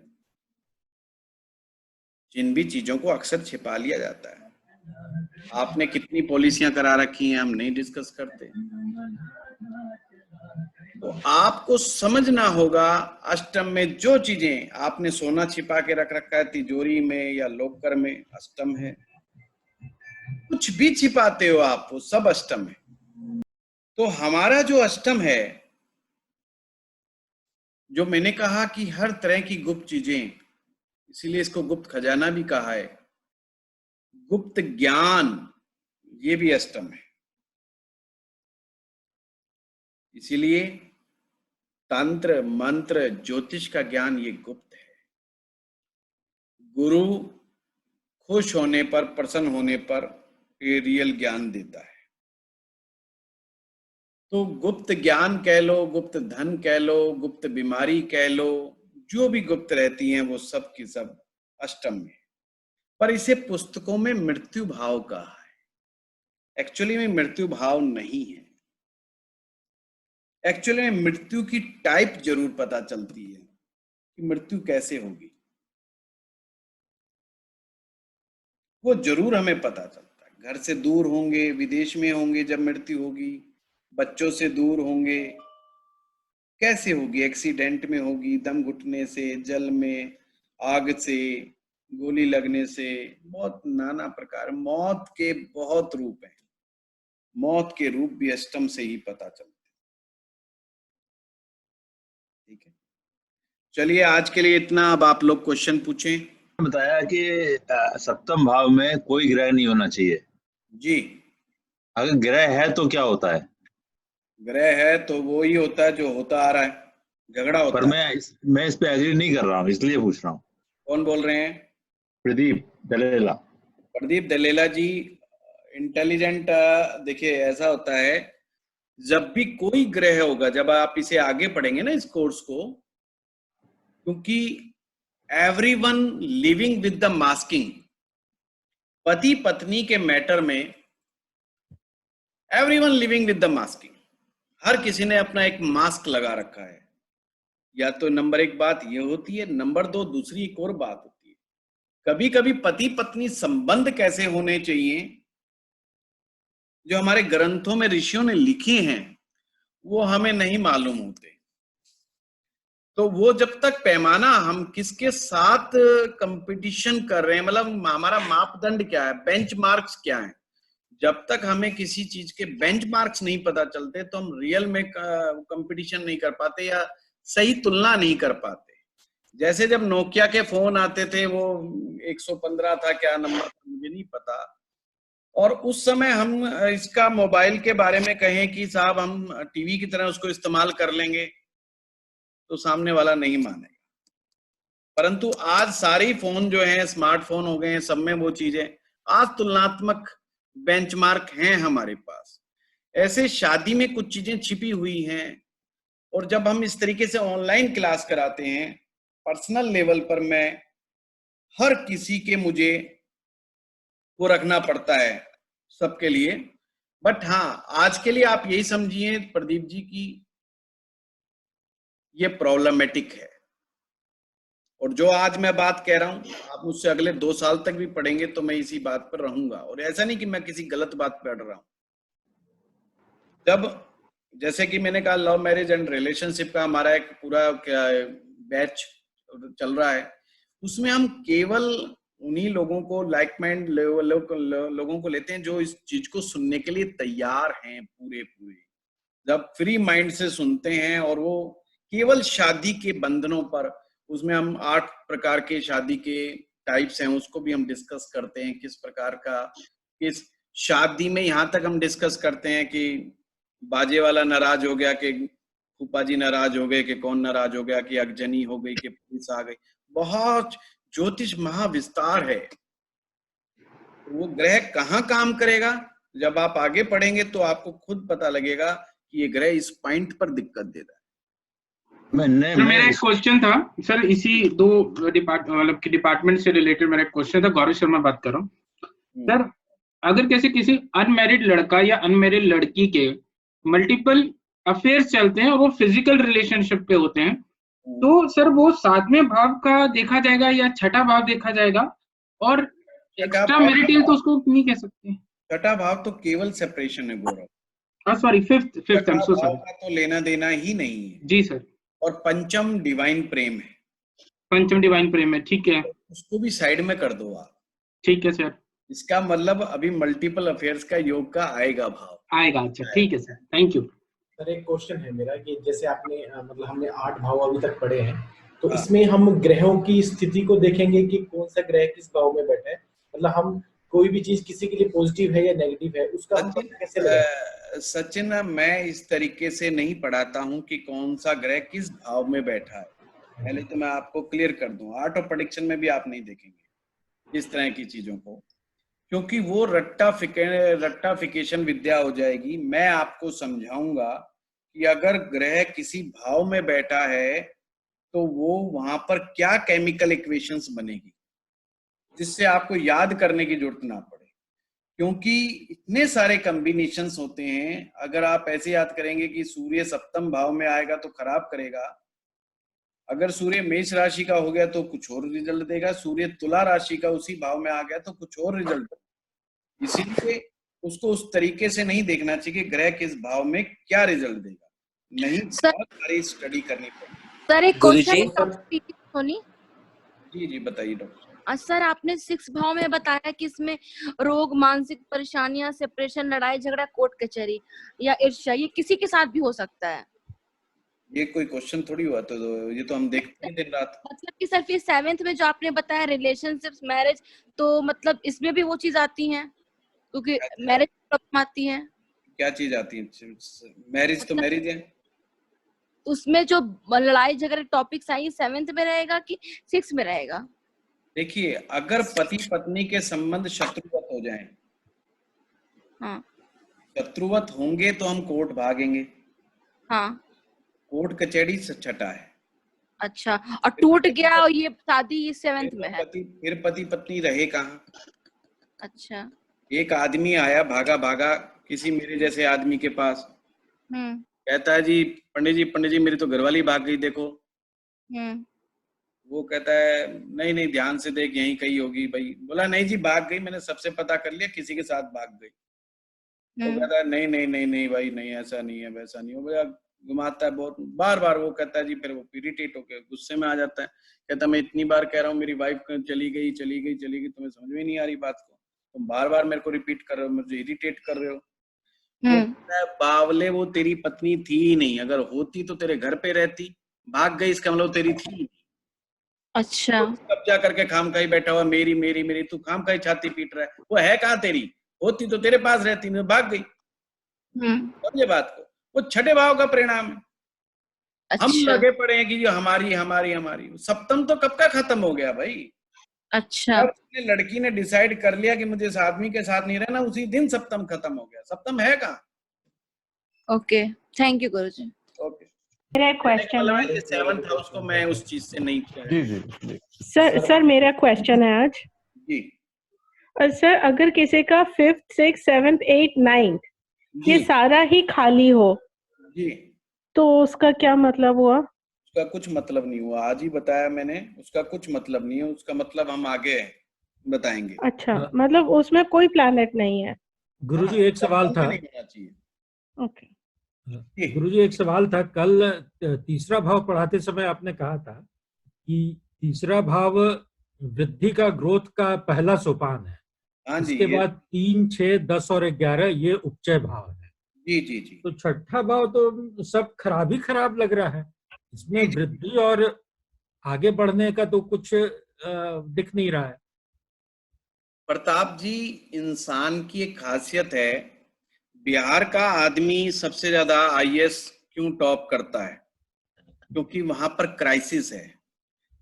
A: जिन भी चीजों को अक्सर छिपा लिया जाता है। आपने कितनी पॉलिसियां करा रखी हैं हम नहीं डिस्कस करते। तो आपको समझना होगा अष्टम में जो चीजें आपने सोना छिपा के रख रखा है तिजोरी में या लॉकर में, अष्टम है। कुछ भी छिपाते हो आप, वो सब अष्टम है। तो हमारा जो अष्टम है, जो मैंने कहा कि हर तरह की गुप्त चीजें, इसीलिए इसको गुप्त खजाना भी कहा है, गुप्त ज्ञान, ये भी अष्टम है। इसीलिए तंत्र मंत्र ज्योतिष का ज्ञान ये गुप्त है। गुरु खुश होने पर, प्रसन्न होने पर ये रियल ज्ञान देता है। तो गुप्त ज्ञान कह लो, गुप्त धन कह लो, गुप्त बीमारी कह लो, जो भी गुप्त रहती हैं वो सब की सब अष्टम में। पर इसे पुस्तकों में मृत्यु भाव कहा है। एक्चुअली में मृत्यु भाव नहीं है। एक्चुअली में मृत्यु की टाइप जरूर पता चलती है कि मृत्यु कैसे होगी, वो जरूर हमें पता चलता है। घर से दूर होंगे, विदेश में होंगे जब मृत्यु होगी, बच्चों से दूर होंगे, कैसे होगी? एक्सीडेंट में होगी, दम घुटने से, जल में, आग से, गोली लगने से, बहुत नाना प्रकार। मौत के बहुत रूप हैं, मौत के रूप भी अष्टम से ही पता चलते हैं। ठीक है, चलिए आज के लिए इतना। अब आप लोग क्वेश्चन पूछें।
B: बताया कि सप्तम भाव में कोई ग्रह नहीं होना चाहिए
A: जी।
B: अगर ग्रह है तो क्या होता है?
A: ग्रह है तो वो ही होता है जो होता आ रहा है, झगड़ा होता
B: पर
A: है।
B: मैं इस पे एग्री नहीं कर रहा हूँ, इसलिए पूछ रहा हूँ।
A: कौन बोल रहे हैं?
B: प्रदीप दलेला।
A: प्रदीप दलेला जी इंटेलिजेंट। देखिए ऐसा होता है, जब भी कोई ग्रह होगा, जब आप इसे आगे पढ़ेंगे ना इस कोर्स को, क्योंकि everyone living with the masking, पति पत्नी के मैटर में everyone living with the masking, हर किसी ने अपना एक मास्क लगा रखा है। या तो नंबर एक बात ये होती है, नंबर दो दूसरी एक और बात होती है, कभी कभी पति पत्नी संबंध कैसे होने चाहिए जो हमारे ग्रंथों में ऋषियों ने लिखे हैं वो हमें नहीं मालूम होते। तो वो जब तक पैमाना, हम किसके साथ कंपटीशन कर रहे हैं, मतलब हमारा मापदंड क्या है, बेंचमार्क्स क्या है, जब तक हमें किसी चीज के बेंचमार्क्स नहीं पता चलते तो हम रियल में कंपटीशन नहीं कर पाते या सही तुलना नहीं कर पाते। जैसे जब नोकिया के फोन आते थे, वो 115 था, क्या नंबर मुझे नहीं पता, और उस समय हम इसका मोबाइल के बारे में कहें कि साहब हम टीवी की तरह उसको इस्तेमाल कर लेंगे, तो सामने वाला नहीं मानेगा। परंतु आज सारी फोन जो है स्मार्टफोन हो गए हैं, सब में वो चीजें, आज तुलनात्मक बेंचमार्क हैं हमारे पास। ऐसे शादी में कुछ चीजें छिपी हुई हैं, और जब हम इस तरीके से ऑनलाइन क्लास कराते हैं पर्सनल लेवल पर, मैं हर किसी के मुझे वो रखना पड़ता है सबके लिए। बट हाँ, आज के लिए आप यही समझिए प्रदीप जी की ये प्रॉब्लमेटिक है, और जो आज मैं बात कह रहा हूं आप मुझसे अगले 2 साल तक भी पढ़ेंगे तो मैं इसी बात पर रहूंगा। और ऐसा नहीं कि मैं किसी गलत बात पढ़ रहा हूं। जब जैसे कि मैंने कहा लव मैरिज एंड रिलेशनशिप का हमारा एक पूरा बैच चल रहा है, उसमें हम केवल उन्हीं लोगों को, लाइक माइंड लोगों को लेते हैं जो इस चीज को सुनने के लिए तैयार हैं पूरे पूरे, जब फ्री माइंड से सुनते हैं, और वो केवल शादी के बंधनों पर, उसमें हम 8 प्रकार के शादी के टाइप्स हैं उसको भी हम डिस्कस करते हैं, किस प्रकार का, किस शादी में यहाँ तक हम डिस्कस करते हैं कि बाजे वाला नाराज हो गया कि फूफा जी नाराज हो गए कि कौन नाराज हो गया, कि अगजनी हो गई कि पुलिस आ गई। बहुत ज्योतिष महाविस्तार है। वो ग्रह कहाँ काम करेगा, जब आप आगे पढ़ेंगे तो आपको खुद पता लगेगा कि ये ग्रह इस पॉइंट पर दिक्कत दे रहा है।
K: मेरा एक क्वेश्चन था सर, इसी दो डिपार्टमेंट से रिलेटेड मेरा एक क्वेश्चन था। गौरव शर्मा बात कर रहा हूँ सर। अगर कैसे किसी अनमैरिड लड़का या अनमैरिड लड़की के मल्टीपल अफेयर्स चलते हैं और वो फिजिकल रिलेशनशिप पे होते हैं, तो सर वो 7वें भाव का देखा जाएगा या छठा भाव देखा जाएगा? और एक्स्ट्रा मैरिटल तो उसको नहीं कह सकते।
A: छठा भाव तो केवल सेपरेशन है Gaurav.
K: Sorry, fifth I am so sorry.
A: तो लेना देना ही नहीं है
K: जी सर।
A: और पंचम डिवाइन प्रेम है।
K: पंचम डिवाइन प्रेम है, ठीक है,
A: उसको भी साइड में कर दो आप।
K: ठीक है सर।
A: इसका मतलब अभी मल्टीपल अफेयर्स का योग का आएगा भाव,
K: आएगा। अच्छा ठीक है सर, थैंक यू।
L: सर एक क्वेश्चन है मेरा कि जैसे आपने मतलब हमने 8 भाव अभी तक पढ़े हैं, तो
A: हाँ।
L: इसमें हम ग्रहों की स्थिति को देखेंगे कि कौन सा ग्रह किस भाव में बैठा है, मतलब हम कोई भी चीज किसी के लिए पॉजिटिव है या नेगेटिव है उसका हम पता कैसे लगाएं?
A: सचिन, मैं इस तरीके से नहीं पढ़ाता हूं कि कौन सा ग्रह किस भाव में बैठा है। पहले तो मैं आपको क्लियर कर दूं, आर्ट ऑफ प्रेडिक्शन में भी आप नहीं देखेंगे इस तरह की चीजों को, क्योंकि वो रट्टाफिकेशन विद्या हो जाएगी। मैं आपको समझाऊंगा कि अगर ग्रह किसी भाव में बैठा है तो वो वहां पर क्या केमिकल इक्वेशंस बनेगी, जिससे आपको याद करने की जरूरत ना पड़े, क्योंकि इतने सारे कॉम्बिनेशंस होते हैं। अगर आप ऐसे याद करेंगे कि सूर्य सप्तम भाव में आएगा तो खराब करेगा, अगर सूर्य मेष राशि का हो गया तो कुछ और रिजल्ट देगा, सूर्य तुला राशि का उसी भाव में आ गया तो कुछ और रिजल्ट देगा। इसीलिए उसको उस तरीके से नहीं देखना चाहिए कि ग्रह किस भाव में क्या रिजल्ट देगा, नहीं बहुत सारी स्टडी करनी पड़ेगी।
D: सर एक क्वेश्चन सोनी
A: जी बताइए डॉक्टर।
D: सर आपने 6 भाव में बताया कि इसमें रोग, मानसिक परेशानियां, सेपरेशन, लड़ाई झगड़ा, कोर्ट कचहरी या ईर्ष्या, ये किसी के साथ भी हो सकता है।
A: ये कोई क्वेश्चन थोड़ी हुआ, तो ये तो हम देखते हैं दिन रात।
D: मतलब कि सर फिर 7th में जो आपने बताया रिलेशनशिप्स, मैरिज, तो मतलब इसमें भी वो चीज आती है क्योंकि मैरिज प्रॉब्लम आती है।
A: क्या चीज आती है? मैरिज तो मैरिज है।
D: उसमें जो लड़ाई झगड़े टॉपिक्स आई 7th में रहेगा कि 6 में रहेगा?
A: देखिए, अगर पति पत्नी के संबंध शत्रुवत हो जाएं,
D: हाँ,
A: शत्रुवत होंगे तो हम कोर्ट भागेंगे।
D: हाँ,
A: कोर्ट कचहरी से छठा है।
D: अच्छा, और टूट गया और ये शादी 7th में है,
A: फिर पति पत्नी रहे कहाँ?
D: अच्छा,
A: एक आदमी आया भागा भागा किसी मेरे जैसे आदमी के पास, कहता है जी पंडित जी मेरी तो घरवाली भाग गई, देखो। वो कहता है नहीं नहीं ध्यान से देख यहीं कहीं होगी भाई। बोला नहीं जी भाग गई, मैंने सबसे पता कर लिया, किसी के साथ भाग गई। वो कहता है नहीं नहीं नहीं नहीं भाई नहीं, ऐसा नहीं है वैसा नहीं। वो घुमाता है बहुत, बार बार वो कहता है जी, फिर वो इरिटेट होकर गुस्से में आ जाता है, कहता मैं इतनी बार कह रहा हूँ मेरी वाइफ चली गई, तुम्हें समझ में नहीं आ रही बात को, तुम बार बार मेरे को रिपीट कर रहे हो, मुझे इरिटेट कर रहे हो। बावले वो तेरी पत्नी थी ही नहीं, अगर होती तो तेरे घर पे रहती, भाग गई इसका मतलब तेरी थी ही।
D: अच्छा,
A: कब्जा करके खामखाई बैठा हुआ मेरी मेरी मेरी, तू खामखाई छाती पीट रहा है, वो है कहाँ तेरी, होती तो तेरे पास रहती, नहीं भाग गई। समझे बात को? वो छठे भाव का परिणाम है। अच्छा। हम लगे पड़े हैं कि जो हमारी हमारी हमारी, सप्तम तो कब का खत्म हो गया भाई।
D: अच्छा,
A: लड़की ने डिसाइड कर लिया कि मुझे इस आदमी के साथ नहीं रहना, उसी दिन सप्तम खत्म हो गया। सप्तम है कहाँ?
D: Okay, thank you Guruji.
A: Okay,
M: मेरा क्वेश्चन है,
A: 7th हाउस को मैं उस चीज से नहीं
M: जी सर मेरा क्वेश्चन है आज
A: जी।
M: सर अगर किसी का 5th 6th 7th 8th 9th ये सारा ही खाली हो
A: जी,
M: तो उसका क्या मतलब हुआ?
A: उसका कुछ मतलब नहीं हुआ, आज ही बताया मैंने, उसका कुछ मतलब नहीं है, उसका मतलब हम आगे बताएंगे।
M: अच्छा, मतलब उसमें कोई प्लैनेट नहीं है।
N: गुरुजी एक सवाल था।
M: ओके
N: गुरुजी एक सवाल था, कल तीसरा भाव पढ़ाते समय आपने कहा था कि तीसरा भाव वृद्धि का, ग्रोथ का पहला सोपान है। इसके बाद 3, 6, 10 और 11 ये उपचय भाव है।
A: जी जी जी।
N: तो छठा भाव तो सब खराब ही खराब लग रहा है, इसमें वृद्धि और आगे बढ़ने का तो कुछ दिख नहीं रहा है।
A: प्रताप जी, इंसान की एक खासियत है, बिहार का आदमी सबसे ज्यादा IAS क्यों टॉप करता है? क्योंकि वहां पर क्राइसिस है।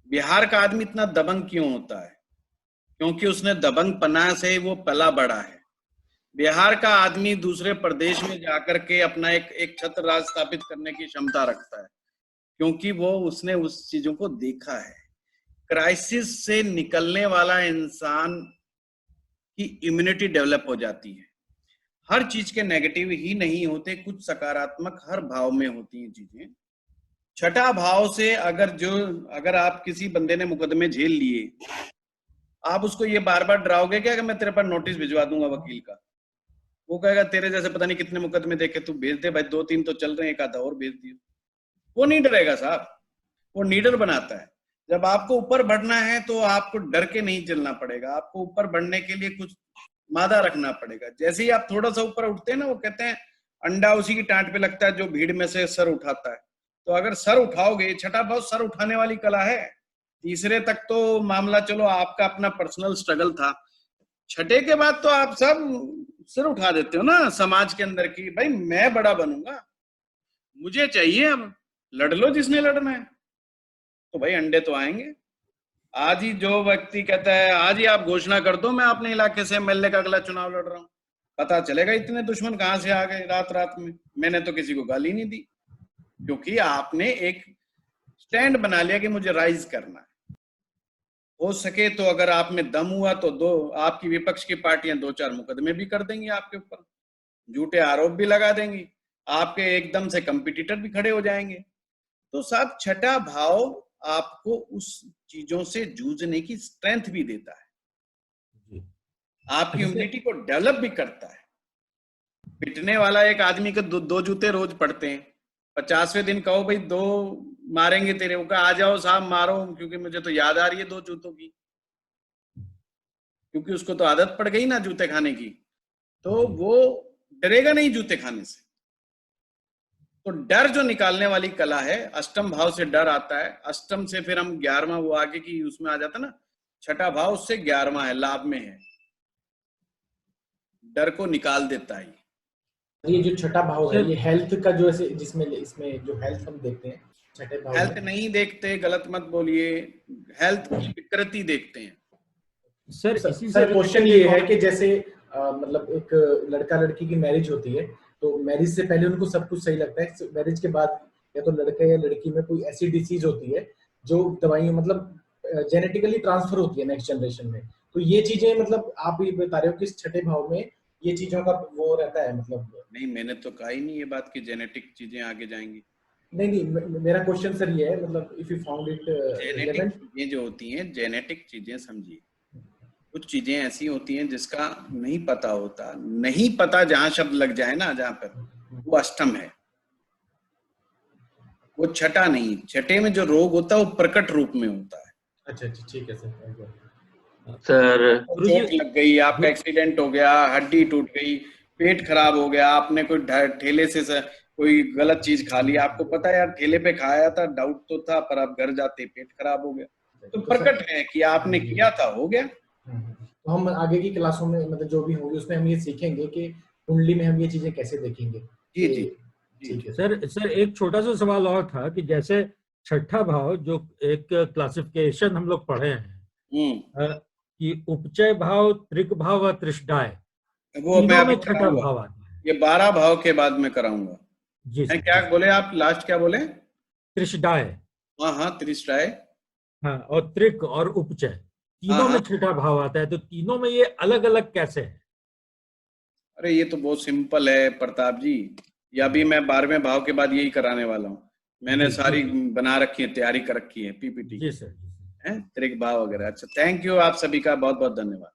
A: बिहार का आदमी इतना दबंग क्यों होता है? क्योंकि उसने दबंग पना से वो पला बड़ा है। बिहार का आदमी दूसरे प्रदेश में जाकर के अपना एक छत्र राज स्थापित करने की क्षमता रखता है, क्योंकि वो उसने उस चीजों को देखा है। क्राइसिस से निकलने वाला इंसान की इम्यूनिटी डेवलप हो जाती है। हर चीज के नेगेटिव ही नहीं होते, कुछ सकारात्मक हर भाव में होती हैं चीजें। छठा भाव से अगर आप किसी बंदे ने मुकदमे झेल लिए, आप उसको ये बार बार डराओगे क्या कि मैं तेरे पर नोटिस भिजवा दूंगा वकील का? वो कहेगा तेरे जैसे पता नहीं कितने मुकदमे देखे, तू भेज दे भाई, 2-3 तो चल रहे हैं, एक आधा और भेज दियो। वो नहीं डरेगा साहब, वो नीडर बनाता है। जब आपको ऊपर बढ़ना है तो आपको डर के नहीं चलना पड़ेगा, आपको ऊपर बढ़ने के लिए कुछ मादा रखना पड़ेगा। जैसे ही आप थोड़ा सा ऊपर उठते हैं ना, वो कहते हैं अंडा उसी की टांट पे लगता है जो भीड़ में से सर उठाता है। तो अगर सर उठाओगे, छठा भाव सर उठाने वाली कला है। तीसरे तक तो मामला चलो आपका अपना पर्सनल स्ट्रगल था, छठे के बाद तो आप सब सिर उठा देते हो ना समाज के अंदर की, भाई मैं बड़ा बनूंगा, मुझे चाहिए, अब लड़ लो जिसने लड़ना है। तो भाई अंडे तो आएंगे। आज ही जो व्यक्ति कहता है आज ही आप घोषणा कर दो मैं अपने इलाके से एमएलए का अगला चुनाव लड़ रहा हूं, पता चलेगा इतने दुश्मन कहां से आ गए रात रात में। मैंने तो किसी को गाली नहीं दी, क्योंकि आपने एक स्टैंड बना लिया कि मुझे राइज करना है। हो सके तो अगर आप में दम हुआ तो दो आपकी विपक्ष की पार्टियां 2-4 मुकदमे भी कर देंगी आपके ऊपर, झूठे आरोप भी लगा देंगी, आपके एकदम से कंपटीटर भी खड़े हो जाएंगे। तो साहब छठा भाव आपको उस चीजों से जूझने की स्ट्रेंथ भी देता है, आपकी इम्यूनिटी को डेवलप भी करता है। पिटने वाला एक आदमी के दो जूते रोज पड़ते हैं, 50वें दिन कहो भाई 2 मारेंगे तेरे को, आ जाओ साहब मारो, क्योंकि मुझे तो याद आ रही है 2 जूतों की, क्योंकि उसको तो आदत पड़ गई ना जूते खाने की, तो वो डरेगा नहीं जूते खाने से। तो डर जो निकालने वाली कला है, अष्टम भाव से डर आता है, अष्टम से फिर हम 11वां वो आगे की उसमें आ जाता ना, छठा भाव उससे 11वां है, लाभ में है, डर को निकाल देता है।
L: ये जो छठा भाव है ये हेल्थ का जो ऐसे जिसमें इसमें जो हेल्थ हम देखते हैं छठे भाव
A: हेल्थ नहीं देखते, गलत मत बोलिए, हेल्थ की विकृति देखते हैं।
L: सर क्वेश्चन ये है कि जैसे मतलब एक लड़का लड़की की मैरिज होती है, तो मैरिज से पहले उनको सब कुछ सही लगता है, मैरिज के बाद या तो लड़के या लड़की में कोई ऐसी डिसीज होती है जो दवाइयां मतलब जेनेटिकली ट्रांसफर होती है नेक्स्ट जनरेशन में, तो ये चीजें मतलब आप ये बता रहे हो कि इस छठे भाव में ये चीजों का वो रहता है मतलब?
A: नहीं, मैंने तो कहा ही नहीं ये बात कि जेनेटिक चीजें आगे जाएंगी।
L: नहीं, मेरा क्वेश्चन सर ये है मतलब if you found it
A: genetic चीजें जो होती हैं, जेनेटिक चीजें समझिए, कुछ चीजें ऐसी होती हैं जिसका नहीं पता होता, नहीं पता जहां शब्द लग जाए ना, जहां पर वो अष्टम है, वो छठा नहीं। छठे में जो रोग होता है वो प्रकट रूप में होता है।
L: अच्छा ठीक है सर।
A: चोट लग गई, आपका एक्सीडेंट हो गया, हड्डी टूट गई, पेट खराब हो गया, आपने कोई ठेले से कोई गलत चीज खा ली, आपको पता है यार ठेले पे खाया था, डाउट तो था, पर आप घर जाते पेट खराब हो गया, तो प्रकट है कि आपने किया था, हो गया।
L: तो हम आगे की क्लासों में मतलब जो भी होगी उसमें हम ये सीखेंगे कि कुंडली में हम ये चीजें कैसे देखेंगे।
A: जी
L: ठीक है
N: सर एक छोटा सा सवाल और था कि जैसे छठा भाव जो एक क्लासिफिकेशन हम लोग पढ़े हैं कि उपचय भाव, त्रिक भाव और त्रिष्टाय,
A: वो मैं अभी
N: छठा भाव आता है।
A: ये 12 भाव के बाद में कराऊंगा।
N: जी
A: क्या बोले आप, लास्ट क्या बोले?
N: त्रिष्टाय।
A: हाँ त्रिष्टाय,
N: हाँ, और त्रिक और उपचय तीनों में छठा भाव आता है, तो तीनों में ये अलग अलग कैसे है?
A: अरे ये तो बहुत सिंपल है प्रताप जी, या भी मैं 12वें भाव के बाद यही कराने वाला हूँ, मैंने सारी बना रखी है, तैयारी कर रखी है पीपीटी।
N: जी सर।
A: त्रिक भाव वगैरह। अच्छा, थैंक यू, आप सभी का बहुत बहुत धन्यवाद।